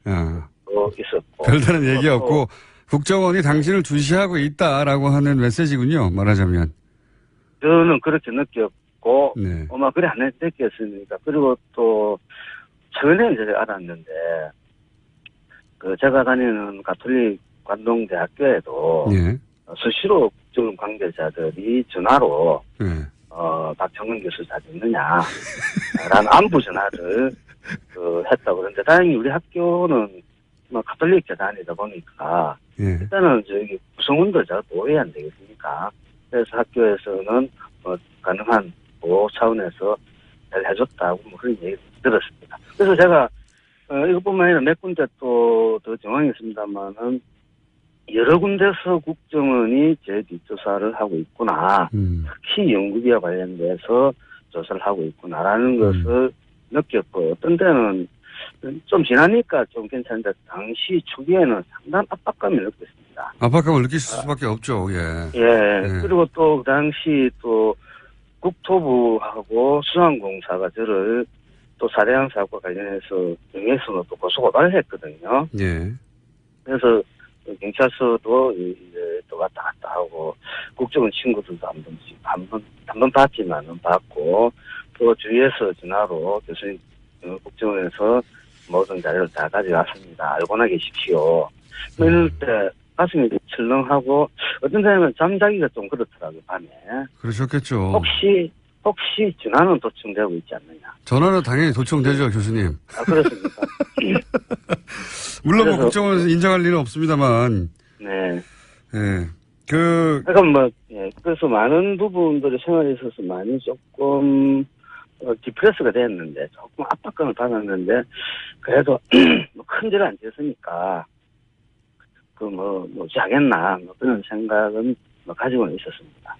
있었고. 별다른 얘기 없고 국정원이 당신을 주시하고 있다라고 하는 메시지군요. 말하자면. 저는 그렇게 느꼈고, 네. 그래 안 느꼈으니까. 그리고 또, 최근에 이제 알았는데, 제가 다니는 가톨릭 관동대학교에도, 예. 수시로 국정원 관계자들이 전화로, 네. 박정근 교수 잘 있느냐, 라는 안부 전화를, 했다고 그러는데, 다행히 우리 학교는, 가톨릭 재단이다 보니까, 예. 일단은 구성원들 제가 보호해야 안 되겠습니까? 그래서 학교에서는 가능한 보호 차원에서 잘 해줬다고 그런 얘기 들었습니다. 그래서 제가 이것뿐만 아니라 몇 군데 또 더 정황이 있습니다만은 여러 군데서 국정원이 제 뒷조사를 하고 있구나. 특히 연구비와 관련돼서 조사를 하고 있구나라는 것을 느꼈고 어떤 때는 좀 지나니까 좀 괜찮은데 당시 초기에는 상당한 압박감을 느꼈습니다. 압박감을 느끼실 수밖에 없죠. 예. 예. 그리고 또 그 당시 또 국토부하고 수상공사가 저를 또 사대강 사업과 관련해서 명예훼손으로 또 고소고발을 했거든요. 예. 그래서 경찰서도 이제 또 왔다 갔다 하고 국정원 친구들도 한 번 봤지만은 봤고 또 주위에서 전화로 교수님 국정원에서 모든 자료를 다 가져왔습니다. 알고나 계십시오. 이럴 때 가슴이 철렁하고 어떤 사람은 잠자기가 좀 그렇더라고요. 밤에. 그러셨겠죠. 혹시 전화는 도청되고 있지 않느냐. 전화는 당연히 도청되죠, 교수님. 그렇습니까? 물론 국정원에서 인정할 일은 없습니다만. 네. 예. 그러니까 그래서 많은 부분들이 생활에 있어서 많이 조금 디프레스가 됐는데 조금 압박감을 받았는데 그래도 큰죄를 안 지었으니까 자겠나 그런 생각은 가지고는 있었습니다.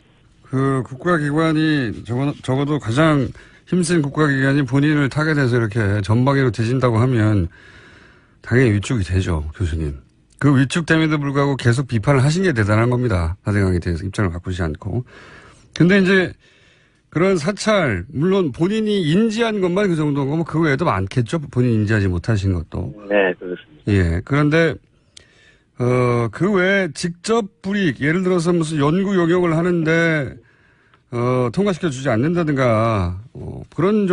국가기관이 적어도 가장 힘센 국가기관이 본인을 타겟해서 이렇게 전방위로 뒤진다고 하면 당연히 위축이 되죠, 교수님. 그 위축됨에도 불구하고 계속 비판을 하신 게 대단한 겁니다. 사대강에 대해서 입장을 바꾸지 않고. 근데 이제 그런 사찰, 물론 본인이 인지한 것만 그 정도인 거면 그 외에도 많겠죠. 본인이 인지하지 못하신 것도. 네, 그렇습니다. 예. 그런데, 그 외에 직접 불이익, 예를 들어서 무슨 연구 용역을 하는데, 통과시켜 주지 않는다든가, 그런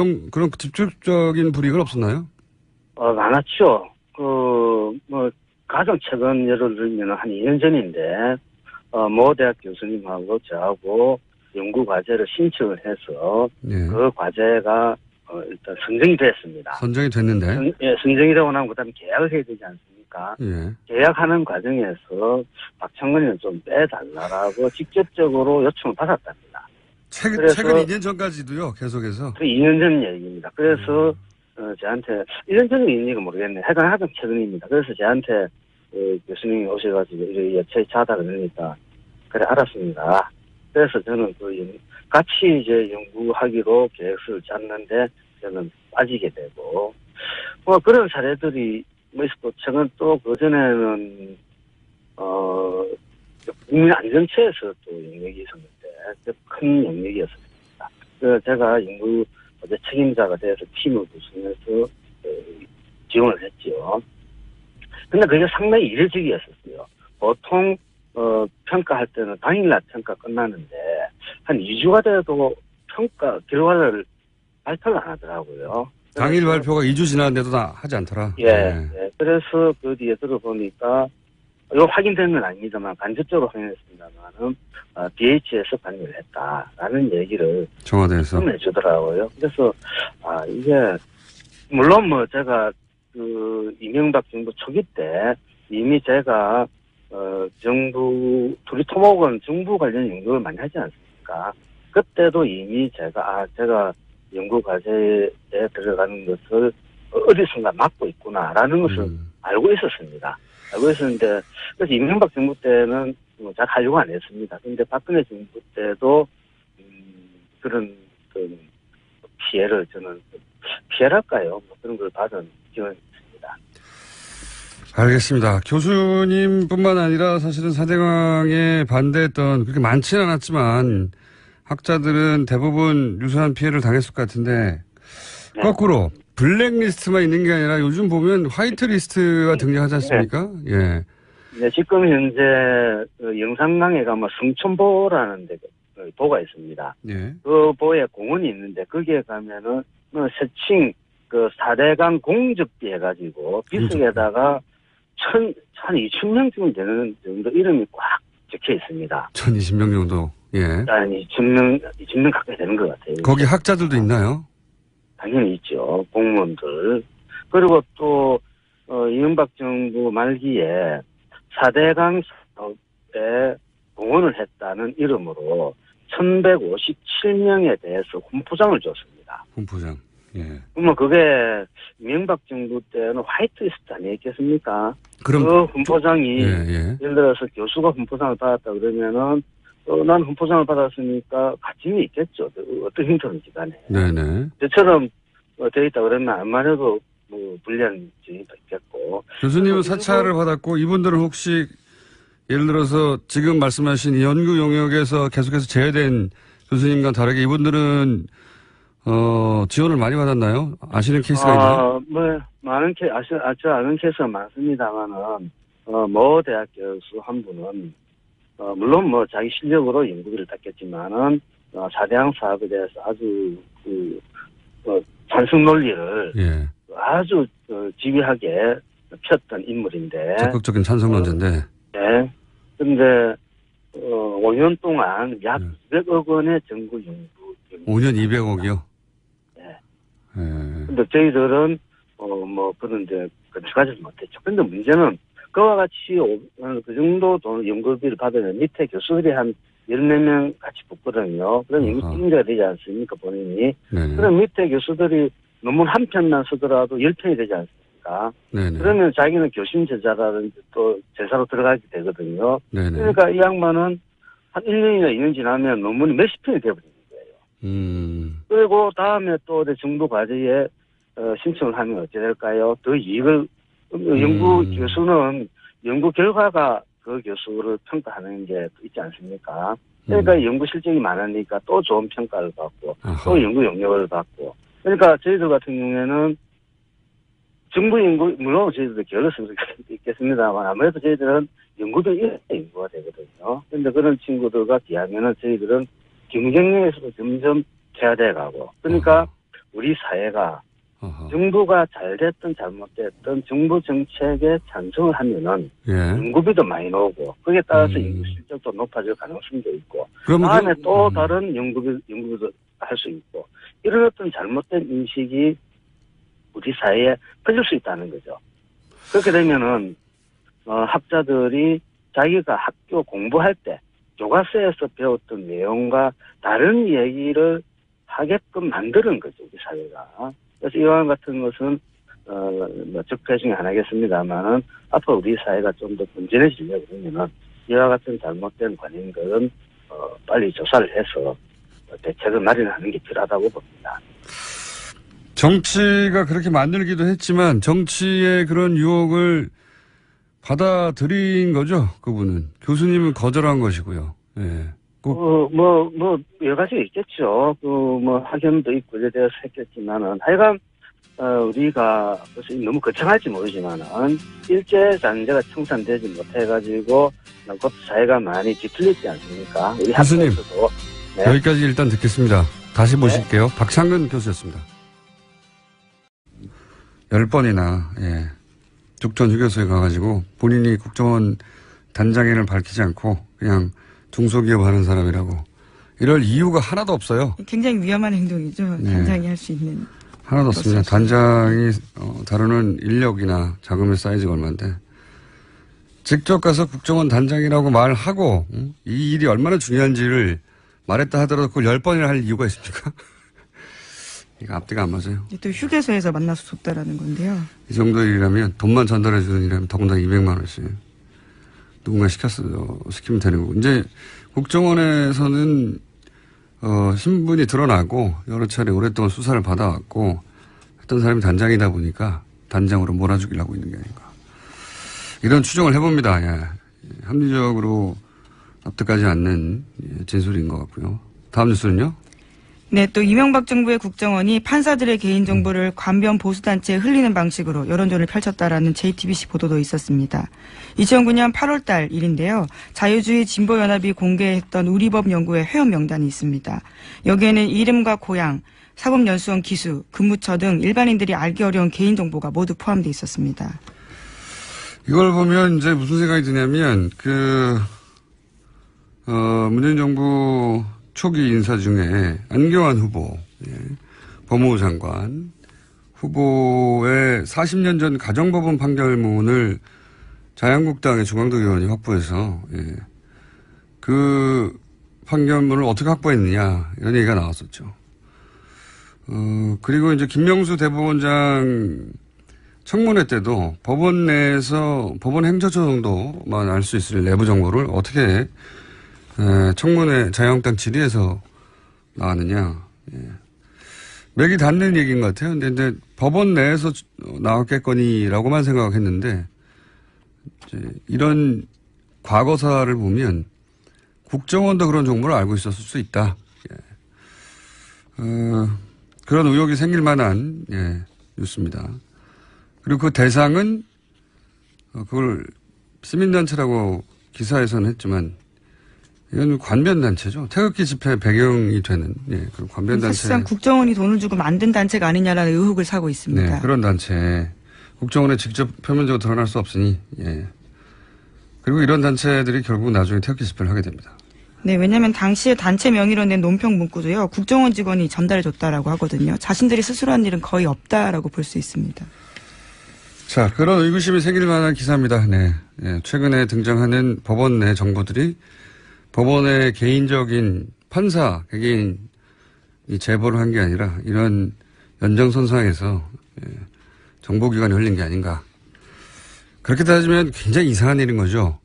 직접적인 불이익은 없었나요? 많았죠. 가장 최근 예를 들면 한 2년 전인데, 모 대학 교수님하고 저하고 연구 과제를 신청을 해서 네. 그 과제가 일단 선정이 됐습니다. 선정이 됐는데. 선정이 되고 나면 그다음에 계약을 해야 되지 않습니까? 예. 계약하는 과정에서 박창근이는 좀 빼달라고 직접적으로 요청을 받았답니다. 최근 2년 전까지도요, 계속해서. 그 2년 전 얘기입니다. 그래서 저한테 1년 전 얘기인지가 모르겠네. 하여간 최근입니다. 그래서 저한테 교수님이 오셔가지고 이렇게 여차히 자다 그러니까 그래 알았습니다. 그래서 저는 같이 이제 연구하기로 계획서를 짰는데 저는 빠지게 되고 그런 사례들이 있었고 최근 또 그전에는 국민 안전처에서 또 영역이 있었는데 큰 영역이었습니다. 그래서 제가 연구 책임자가 돼서 팀을 구성해서 지원을 했죠. 근데 그게 상당히 이례적이었었어요. 보통 평가할 때는 당일날 평가 끝나는데 한 2주가 돼도 평가 결과를 발표를 안 하더라고요. 당일 발표가 2주 지났는데도 다 하지 않더라. 예. 그래서 그 뒤에 들어보니까 이거 확인된 건 아닙니다만 간접적으로 확인했습니다만은 DH에서 관여를 했다라는 얘기를 청와대에서 해주더라고요. 그래서 이게 물론 뭐 제가 이명박 정부 초기 때 이미 제가 정부 둘이 토목은 정부 관련 연구를 많이 하지 않습니까? 그때도 이미 제가 연구 과제에 들어가는 것을 어디선가 막고 있구나라는 것을 알고 있었습니다. 알고 있었는데 그래서 이명박 정부 때는 잘 하려고 안 했습니다. 그런데 박근혜 정부 때도 그런 피해를 저는 피해랄까요? 뭐 그런 걸 받은 기억이 있습니다. 알겠습니다. 교수님뿐만 아니라 사실은 4대강에 반대했던 그렇게 많지는 않았지만 학자들은 대부분 유사한 피해를 당했을 것 같은데 네. 거꾸로 블랙리스트만 있는 게 아니라 요즘 보면 화이트리스트가 등장하지 않습니까? 네. 예. 네, 지금 현재 영산강에 가면 성촌보라는 데 보가 있습니다. 예. 그 보에 공원이 있는데 거기에 가면은 세칭 4대강 공적비 해가지고 비석에다가 한 2,000명쯤 되는 정도 이름이 꽉 적혀 있습니다. 1,020명 정도. 예. 한 2,000명 가까이 되는 것 같아요. 거기 학자들도 있나요? 당연히 있죠. 공무원들. 그리고 또 이명박 정부 말기에 4대강 사업에 공헌을 했다는 이름으로 1,157명에 대해서 훈포장을 줬습니다. 훈포장. 예. 그러면 그게 이명박 정부 때는 화이트리스트 아니겠습니까? 그럼 그 훈포장이 예. 예를 들어서 교수가 훈포장을 받았다 그러면은 난 훈포장을 받았으니까 가침이 있겠죠. 어떤 형태든지 간에. 네네. 저처럼 되어 있다 그러면 안만 해도 뭐 불리한 점이 있겠고. 교수님은 사찰을 받았고 이분들은 혹시 예를 들어서 지금 말씀하신 연구 영역에서 계속해서 제외된 교수님과 다르게 이분들은 지원을 많이 받았나요? 아시는 케이스가 있나요? 뭐 많은 아는 케이스가 많습니다만은 모 대학 교수 한 분은 물론 뭐 자기 실력으로 연구비를 땄겠지만은 4대강 사업에 대해서 아주 찬성 논리를 예. 아주 지휘하게 폈던 인물인데. 적극적인 찬성론자인데. 네. 근데 5년 동안 약 200억 원의 정부 연구. 5년 200억이요? 네. 예. 근데 저희들은 그런데 건축하지 못했죠. 근데 문제는 그와 같이 그 정도 돈 연구비를 받으면 밑에 교수들이 한 10몇 명 같이 붙거든요. 그럼 연구 책임자가 되지 않습니까, 본인이? 네네. 그럼 밑에 교수들이 논문 한 편만 쓰더라도 10편이 되지 않습니까? 네네. 그러면 자기는 교심 제자라든지 또 제사로 들어가게 되거든요. 네네. 그러니까 이 양반은 한 1년이나 2년 지나면 논문이 몇십 편이 되어버리는 거예요. 그리고 다음에 또 정부 과제에 신청을 하면 어찌 될까요? 더 이익을 연구 교수는 연구 결과가 그 교수를 평가하는 게 있지 않습니까? 그러니까 연구 실적이 많으니까 또 좋은 평가를 받고 또 연구 용역을 받고 그러니까 저희들 같은 경우에는 정부 연구 물론 저희들도 게을러서 있겠습니다만 아무래도 저희들은 연구도 이런 연구가 되거든요. 그런데 그런 친구들과 비하면은 저희들은 경쟁력에서도 점점 퇴화돼 가고 그러니까 우리 사회가 정부가 잘됐든 잘못됐든 정부 정책에 찬성을 하면은 연구비도 많이 나오고 거기에 따라서 연구 실적도 높아질 가능성도 있고 다음에 또 다른 연구비도 할 수 있고 이런 어떤 잘못된 인식이 우리 사회에 퍼질 수 있다는 거죠. 그렇게 되면은 학자들이 자기가 학교 공부할 때 교과서에서 배웠던 내용과 다른 얘기를 하게끔 만드는 거죠, 우리 사회가. 그래서 이와 같은 것은 적폐 중에 하나겠습니다만은 앞으로 우리 사회가 좀 더 건전해지려고 그러면은 이와 같은 잘못된 관행들은 빨리 조사를 해서 대책을 마련하는 게 필요하다고 봅니다. 정치가 그렇게 만들기도 했지만 정치의 그런 유혹을 받아들인 거죠, 그분은. 교수님은 거절한 것이고요. 예. 여러 가지가 있겠죠. 학연도 있고, 이에 대해서 했겠지만은, 하여간, 우리가, 너무 거창할지 모르지만은, 일제장제가 청산되지 못해가지고, 곧 사회가 많이 뒤틀렸지 않습니까? 우리 교수님, 학교에서도. 네. 여기까지 일단 듣겠습니다. 다시 모실게요. 박창근 교수였습니다. 10번이나, 죽전 휴게소에 가가지고, 본인이 국정원 단장인을 밝히지 않고 그냥 중소기업 하는 사람이라고 이럴 이유가 하나도 없어요. 굉장히 위험한 행동이죠. 네. 단장이 할 수 있는. 하나도 없습니다. 단장이 다루는 인력이나 자금의 사이즈가 얼마인데 직접 가서 국정원 단장이라고 말하고 이 일이 얼마나 중요한지를 말했다 하더라도 그걸 10번이나 할 이유가 있습니까? 이거 앞뒤가 안 맞아요. 또 휴게소에서 만나서 줬다라는 건데요. 이 정도 일이라면 돈만 전달해 주는 일이라면 더군다나 200만 원씩 누군가 시키면 되는 거고. 이제 국정원에서는 신분이 드러나고 여러 차례 오랫동안 수사를 받아왔고 했던 사람이 단장이다 보니까 단장으로 몰아주기를 하고 있는 게 아닌가. 이런 추정을 해봅니다. 예. 합리적으로 납득하지 않는 진술인 것 같고요. 다음 뉴스는요? 네, 또 이명박 정부의 국정원이 판사들의 개인정보를 관변 보수단체에 흘리는 방식으로 여론전을 펼쳤다라는 JTBC 보도도 있었습니다. 2009년 8월 달 일인데요. 자유주의 진보연합이 공개했던 우리법 연구의 회원 명단이 있습니다. 여기에는 이름과 고향, 사법연수원 기수, 근무처 등 일반인들이 알기 어려운 개인정보가 모두 포함되어 있었습니다. 이걸 보면 이제 무슨 생각이 드냐면 문재인 정부 초기 인사 중에 안경환 후보, 법무부 장관 후보의 40년 전 가정법원 판결문을 자유한국당의 중앙도 의원이 확보해서 그 판결문을 어떻게 확보했느냐 이런 얘기가 나왔었죠. 그리고 이제 김명수 대법원장 청문회 때도 법원 내에서 법원 행정처 정도만 알 수 있을 내부 정보를 어떻게 청문회 자유한국당 질의에서 나왔느냐. 맥이 닿는 얘기인 것 같아요. 근데 법원 내에서 나왔겠거니라고만 생각했는데 이제 이런 과거사를 보면 국정원도 그런 정보를 알고 있었을 수 있다. 그런 의혹이 생길 만한 뉴스입니다. 그리고 그 대상은 그걸 시민단체라고 기사에서는 했지만 이건 관변단체죠. 태극기 집회 배경이 되는 그 관변단체. 사실상 국정원이 돈을 주고 만든 단체가 아니냐라는 의혹을 사고 있습니다. 네, 그런 단체. 국정원에 직접 표면적으로 드러날 수 없으니. 그리고 이런 단체들이 결국 나중에 태극기 집회를 하게 됩니다. 네, 왜냐하면 당시에 단체 명의로 낸 논평 문구도요. 국정원 직원이 전달해줬다라고 하거든요. 자신들이 스스로 한 일은 거의 없다라고 볼 수 있습니다. 자, 그런 의구심이 생길 만한 기사입니다. 네. 최근에 등장하는 법원 내 정보들이 법원의 개인적인 판사, 개개인이 제보를 한 게 아니라 이런 연장선상에서 정보기관이 흘린 게 아닌가. 그렇게 따지면 굉장히 이상한 일인 거죠.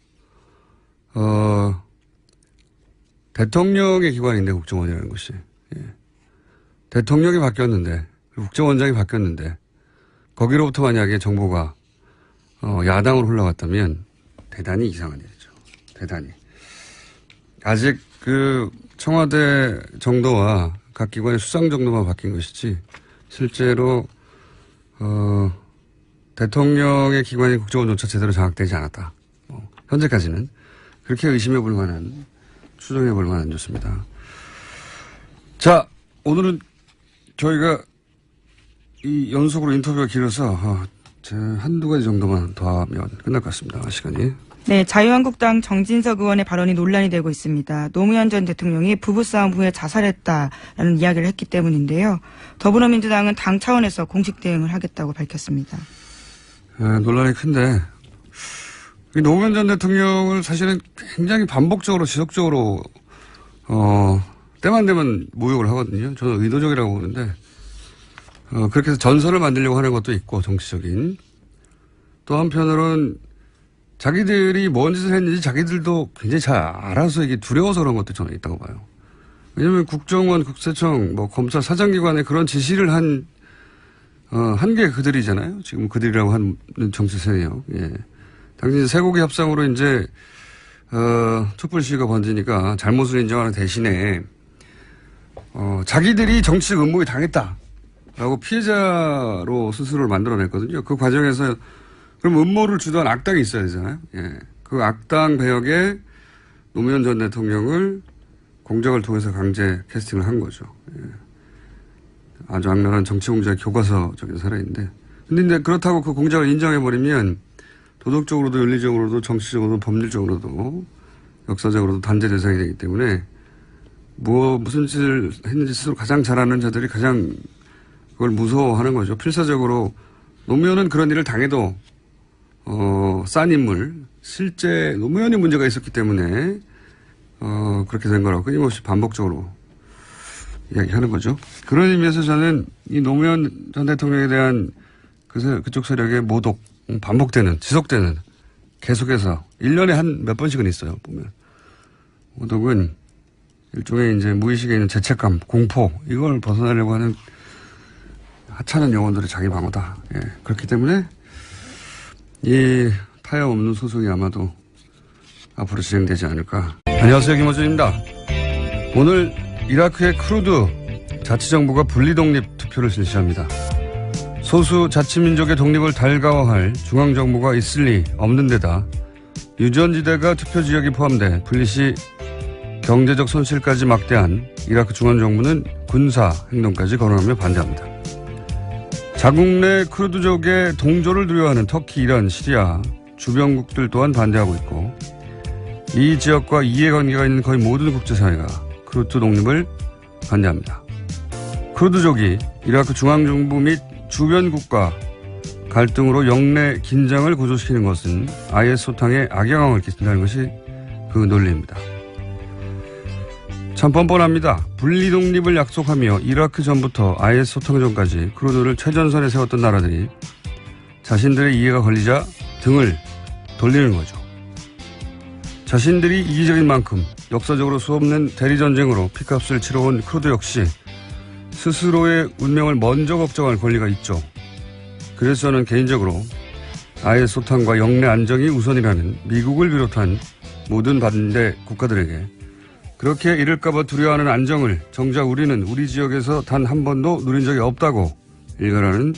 대통령의 기관인데 국정원이라는 것이. 대통령이 바뀌었는데 국정원장이 바뀌었는데 거기로부터 만약에 정보가 야당으로 흘러갔다면 대단히 이상한 일이죠. 대단히. 아직 그 청와대 정도와 각 기관의 수상 정도만 바뀐 것이지 실제로 대통령의 기관인 국정원조차 제대로 장악되지 않았다. 현재까지는 그렇게 의심해 볼 만한 추정해 볼 만한 뉴스입니다. 자, 오늘은 저희가 이 연속으로 인터뷰가 길어서 한두 가지 정도만 더 하면 끝날 것 같습니다. 시간이. 네, 자유한국당 정진석 의원의 발언이 논란이 되고 있습니다. 노무현 전 대통령이 부부싸움 후에 자살했다라는 이야기를 했기 때문인데요. 더불어민주당은 당 차원에서 공식 대응을 하겠다고 밝혔습니다. 논란이 큰데 노무현 전 대통령을 사실은 굉장히 반복적으로 지속적으로 때만 되면 모욕을 하거든요. 저는 의도적이라고 보는데 그렇게 해서 전설을 만들려고 하는 것도 있고 정치적인. 또 한편으로는 자기들이 뭔 짓을 했는지 자기들도 굉장히 잘 알아서 이게 두려워서 그런 것도 저는 있다고 봐요. 왜냐하면 국정원, 국세청, 검찰 사장기관에 그런 지시를 한 게 그들이잖아요. 지금 그들이라고 하는 정치 세력. 당시 쇠고기 협상으로 이제 촛불 시위가 번지니까 잘못을 인정하는 대신에 자기들이 정치적 음모에 당했다라고 피해자로 스스로를 만들어냈거든요. 그 과정에서 그럼 음모를 주도한 악당이 있어야 되잖아요. 그 악당 배역에 노무현 전 대통령을 공작을 통해서 강제 캐스팅을 한 거죠. 아주 악랄한 정치 공작 교과서적인 사례인데. 근데 그렇다고 그 공작을 인정해버리면 도덕적으로도 윤리적으로도 정치적으로도 법률적으로도 역사적으로도 단죄 대상이 되기 때문에 무슨 짓을 했는지 스스로 가장 잘 아는 자들이 가장 그걸 무서워하는 거죠. 필사적으로 노무현은 그런 일을 당해도 싼 인물, 실제 노무현이 문제가 있었기 때문에 그렇게 된 거라고 끊임없이 반복적으로 이야기하는 거죠. 그런 의미에서 저는 이 노무현 전 대통령에 대한 그쪽 세력의 모독, 반복되는, 지속되는, 계속해서 1년에 한 몇 번씩은 있어요. 보면 모독은 일종의 이제 무의식에 있는 죄책감, 공포 이걸 벗어나려고 하는 하찮은 영혼들의 자기 방어다. 예. 그렇기 때문에 이 타협 없는 소송이 아마도 앞으로 진행되지 않을까. 안녕하세요, 김호준입니다. 오늘 이라크의 쿠르드 자치정부가 분리독립 투표를 실시합니다. 소수 자치민족의 독립을 달가워할 중앙정부가 있을 리 없는 데다 유전지대가 투표지역이 포함돼 분리시 경제적 손실까지 막대한 이라크 중앙정부는 군사 행동까지 거론하며 반대합니다. 자국 내 쿠르드족의 동조를 두려워하는 터키, 이란, 시리아 주변국들 또한 반대하고 있고 이 지역과 이해관계가 있는 거의 모든 국제사회가 쿠르드 독립을 반대합니다. 쿠르드족이 이라크 중앙정부 및 주변 국가 갈등으로 영내 긴장을 고조시키는 것은 IS 소탕에 악영향을 끼친다는 것이 그 논리입니다. 참 뻔뻔합니다. 분리독립을 약속하며 이라크 전부터 IS 소탕 전까지 쿠르드를 최전선에 세웠던 나라들이 자신들의 이해가 걸리자 등을 돌리는 거죠. 자신들이 이기적인 만큼 역사적으로 수없는 대리전쟁으로 피값을 치러온 쿠르드 역시 스스로의 운명을 먼저 걱정할 권리가 있죠. 그래서 저는 개인적으로 IS 소탕과 영내 안정이 우선이라는 미국을 비롯한 모든 반대 국가들에게 그렇게 이럴까봐 두려워하는 안정을 정작 우리는 우리 지역에서 단 한 번도 누린 적이 없다고 일갈하는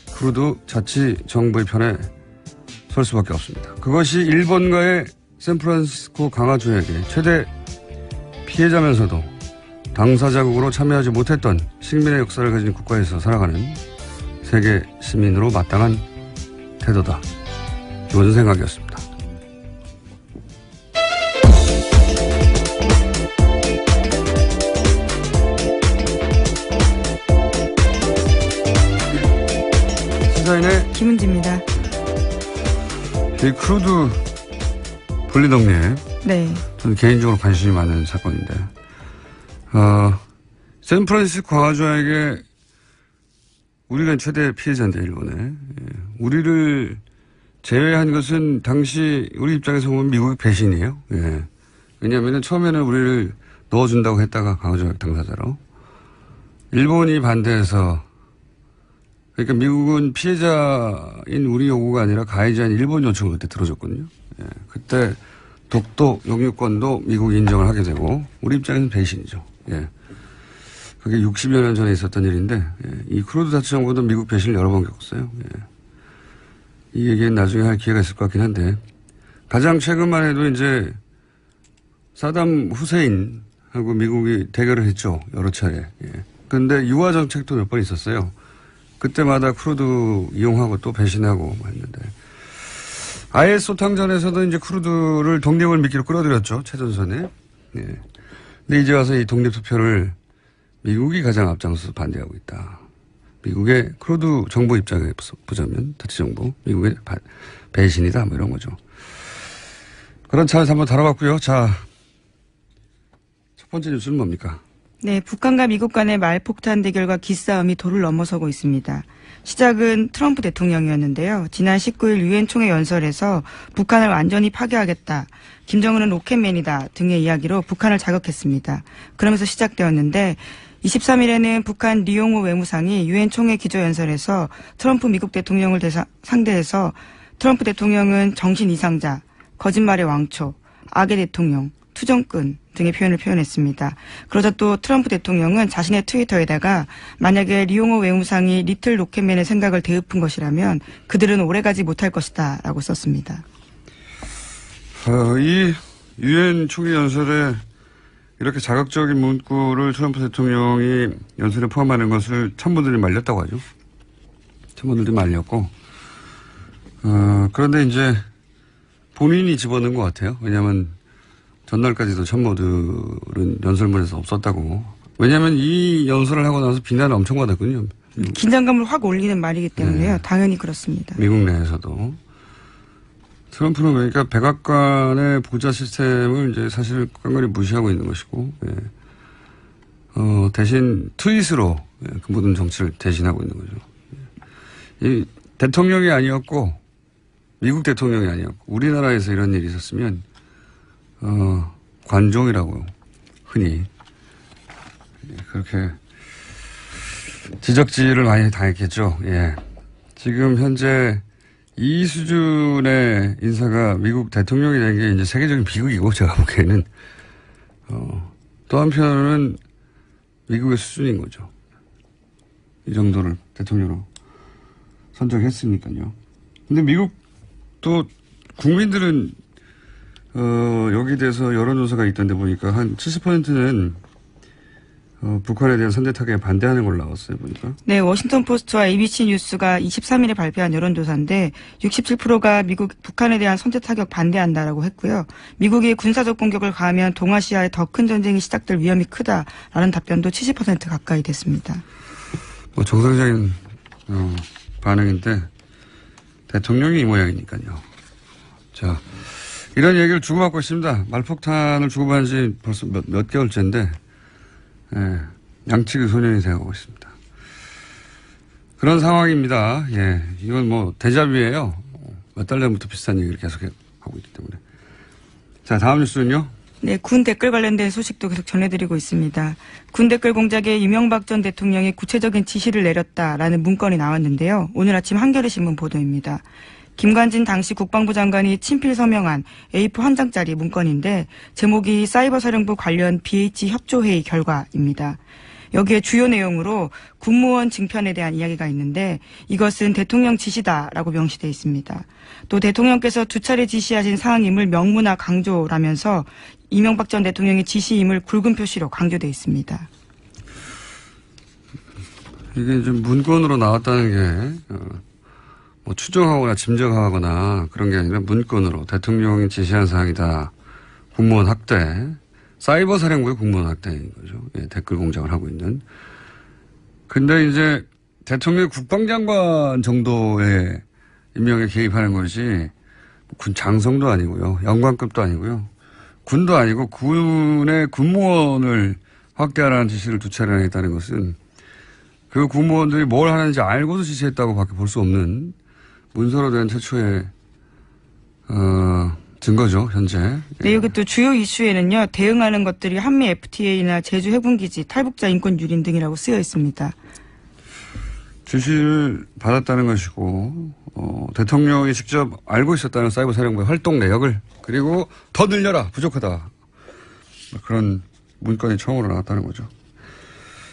쿠르드 자치정부의 편에 설 수밖에 없습니다. 그것이 일본과의 샌프란시스코 강화 조약의 최대 피해자면서도 당사자국으로 참여하지 못했던 식민의 역사를 가진 국가에서 살아가는 세계 시민으로 마땅한 태도다. 이것은 생각이었습니다. 시사인의 김은지입니다. 이 쿠르드 분리독립. 네. 저는 개인적으로 관심이 많은 사건인데, 샌프란시스코 강화 조약의 우리가 최대 피해자인데, 일본에. 예. 우리를 제외한 것은 당시 우리 입장에서 보면 미국의 배신이에요. 예. 왜냐하면 처음에는 우리를 넣어준다고 했다가 강화조약 당사자로. 일본이 반대해서, 그러니까 미국은 피해자인 우리 요구가 아니라 가해자인 일본 요청을 그때 들어줬거든요. 예. 그때 독도, 영유권도 미국이 인정을 하게 되고, 우리 입장에서는 배신이죠. 예. 그게 60여 년 전에 있었던 일인데, 예. 이 쿠르드 자치정부도 미국 배신을 여러 번 겪었어요. 예. 이 얘기는 나중에 할 기회가 있을 것 같긴 한데, 가장 최근만 해도 이제 사담 후세인하고 미국이 대결을 했죠. 여러 차례. 예. 근데 유화 정책도 몇 번 있었어요. 그때마다 쿠르드 이용하고 또 배신하고 했는데, IS 소탕전에서도 이제 쿠르드를 독립을 미끼로 끌어들였죠. 최전선에. 예. 근데 이제 와서 이 독립투표를 미국이 가장 앞장서서 반대하고 있다. 미국의 쿠르드 정부 입장에 보자면, 자치정부, 미국의 배신이다, 뭐 이런 거죠. 그런 차원에서 한번 다뤄봤고요. 자, 첫 번째 뉴스는 뭡니까? 네, 북한과 미국 간의 말폭탄 대결과 기싸움이 도를 넘어서고 있습니다. 시작은 트럼프 대통령이었는데요. 지난 19일 유엔 총회 연설에서 북한을 완전히 파괴하겠다, 김정은은 로켓맨이다 등의 이야기로 북한을 자극했습니다. 그러면서 시작되었는데 23일에는 북한 리용호 외무상이 유엔 총회 기조연설에서 트럼프 미국 대통령을 상대해서 트럼프 대통령은 정신 이상자, 거짓말의 왕초, 악의 대통령, 투정꾼 등의 표현을 표현했습니다. 그러자 또 트럼프 대통령은 자신의 트위터에다가 만약에 리용호 외무상이 리틀 로켓맨의 생각을 되짚은 것이라면 그들은 오래가지 못할 것이다 라고 썼습니다. 이 유엔 총회 연설에 이렇게 자극적인 문구를 트럼프 대통령이 연설에 포함하는 것을 참모들이 말렸다고 하죠. 참모들이 말렸고, 그런데 이제 본인이 집어넣은 것 같아요. 왜냐하면 전날까지도 참모들은 연설문에서 없었다고. 왜냐하면 이 연설을 하고 나서 비난을 엄청 받았거든요. 긴장감을 확 올리는 말이기 때문에요. 네. 당연히 그렇습니다. 미국 내에서도. 트럼프는 그러니까 백악관의 보좌 시스템을 이제 사실 깡그리 무시하고 있는 것이고, 예. 대신 트윗으로 그 모든 정치를 대신하고 있는 거죠. 이 대통령이 아니었고, 미국 대통령이 아니었고, 우리나라에서 이런 일이 있었으면, 관종이라고 흔히 그렇게 지적질을 많이 당했겠죠. 예. 지금 현재 이 수준의 인사가 미국 대통령이 된 게 이제 세계적인 비극이고, 제가 보기에는, 또 한편은 미국의 수준인 거죠. 이 정도를 대통령으로 선정했으니까요. 근데 미국도 국민들은, 여기에 대해서 여론조사가 있던데 보니까 한 70%는 북한에 대한 선제 타격에 반대하는 걸로 나왔어요, 보니까. 네, 워싱턴 포스트와 ABC 뉴스가 23일에 발표한 여론조사인데 67%가 북한에 대한 선제 타격 반대한다라고 했고요. 미국이 군사적 공격을 가하면 동아시아에 더 큰 전쟁이 시작될 위험이 크다라는 답변도 70% 가까이 됐습니다. 뭐 정상적인 반응인데 대통령이 이 모양이니까요. 자, 이런 얘기를 주고받고 있습니다. 말폭탄을 주고받은 지 벌써 몇 개월째인데 예, 양측의 소년이 되어가고 있습니다. 그런 상황입니다. 예, 이건 뭐 데자뷰예요. 몇 달 전부터 비슷한 얘기를 계속 하고 있기 때문에. 자, 다음 뉴스는요. 네, 군 댓글 관련된 소식도 계속 전해드리고 있습니다. 군 댓글 공작에 이명박 전 대통령이 구체적인 지시를 내렸다라는 문건이 나왔는데요. 오늘 아침 한겨레 신문 보도입니다. 김관진 당시 국방부 장관이 친필 서명한 A4 한 장짜리 문건인데 제목이 사이버사령부 관련 BH 협조회의 결과입니다. 여기에 주요 내용으로 군무원 징편에 대한 이야기가 있는데 이것은 대통령 지시다라고 명시되어 있습니다. 또 대통령께서 두 차례 지시하신 사항임을 명문화 강조라면서 이명박 전 대통령의 지시임을 굵은 표시로 강조되어 있습니다. 이게 좀 문건으로 나왔다는 게 뭐 추정하거나 짐작하거나 그런 게 아니라 문건으로 대통령이 지시한 사항이다. 군무원 학대, 사이버 사령부의 군무원 학대인 거죠. 예, 댓글 공작을 하고 있는. 근데 이제 대통령 국방장관 정도의 임명에 개입하는 것이 군 장성도 아니고요. 영관급도 아니고요. 군도 아니고 군의 군무원을 확대하라는 지시를 두 차례나 했다는 것은 그 군무원들이 뭘 하는지 알고도 지시했다고 밖에 볼 수 없는 문서로 된 최초의 증거죠, 현재. 네, 여기 또 주요 이슈에는요, 대응하는 것들이 한미 FTA나 제주 해군기지, 탈북자 인권 유린 등이라고 쓰여 있습니다. 지시를 받았다는 것이고, 대통령이 직접 알고 있었다는 사이버 사령부의 활동 내역을, 그리고 더 늘려라, 부족하다. 그런 문건이 처음으로 나왔다는 거죠.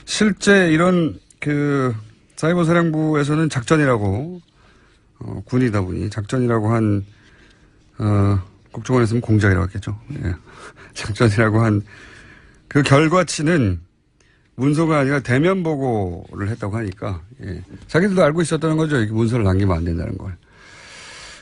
실제 이런 사이버 사령부에서는 작전이라고, 군이다 보니 작전이라고 한, 국정원에서는 공작이라고 했겠죠. 예. 작전이라고 한 그 결과치는 문서가 아니라 대면 보고를 했다고 하니까, 예. 자기들도 알고 있었다는 거죠. 이게 문서를 남기면 안 된다는 걸.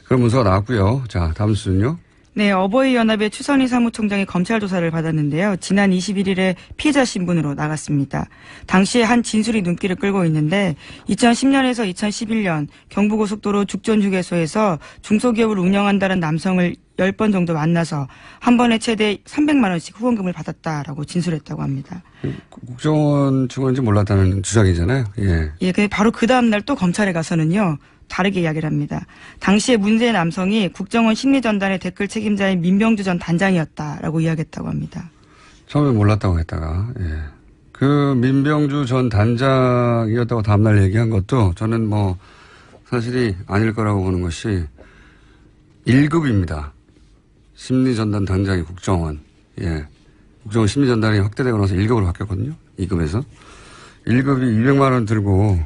그런 문서가 나왔고요. 자, 다음 수는요. 네, 어버이연합의 추선희 사무총장이 검찰 조사를 받았는데요. 지난 21일에 피해자 신분으로 나갔습니다. 당시에 한 진술이 눈길을 끌고 있는데 2010년에서 2011년 경부고속도로 죽전휴게소에서 중소기업을 운영한다는 남성을 10번 정도 만나서 한 번에 최대 300만 원씩 후원금을 받았다라고 진술했다고 합니다. 국정원 직원인지 몰랐다는 주장이잖아요. 예. 예, 근데 바로 그 다음날 또 검찰에 가서는요. 다르게 이야기를 합니다. 당시에 문제 남성이 국정원 심리전단의 댓글 책임자인 민병주 전 단장이었다라고 이야기했다고 합니다. 처음에 몰랐다고 했다가, 예. 그 민병주 전 단장이었다고 다음날 얘기한 것도 저는 뭐 사실이 아닐 거라고 보는 것이 1급입니다. 심리전단 단장이 국정원. 예. 국정원 심리전단이 확대되고 나서 1급으로 바뀌었거든요. 2급에서. 1급이 200만 원 들고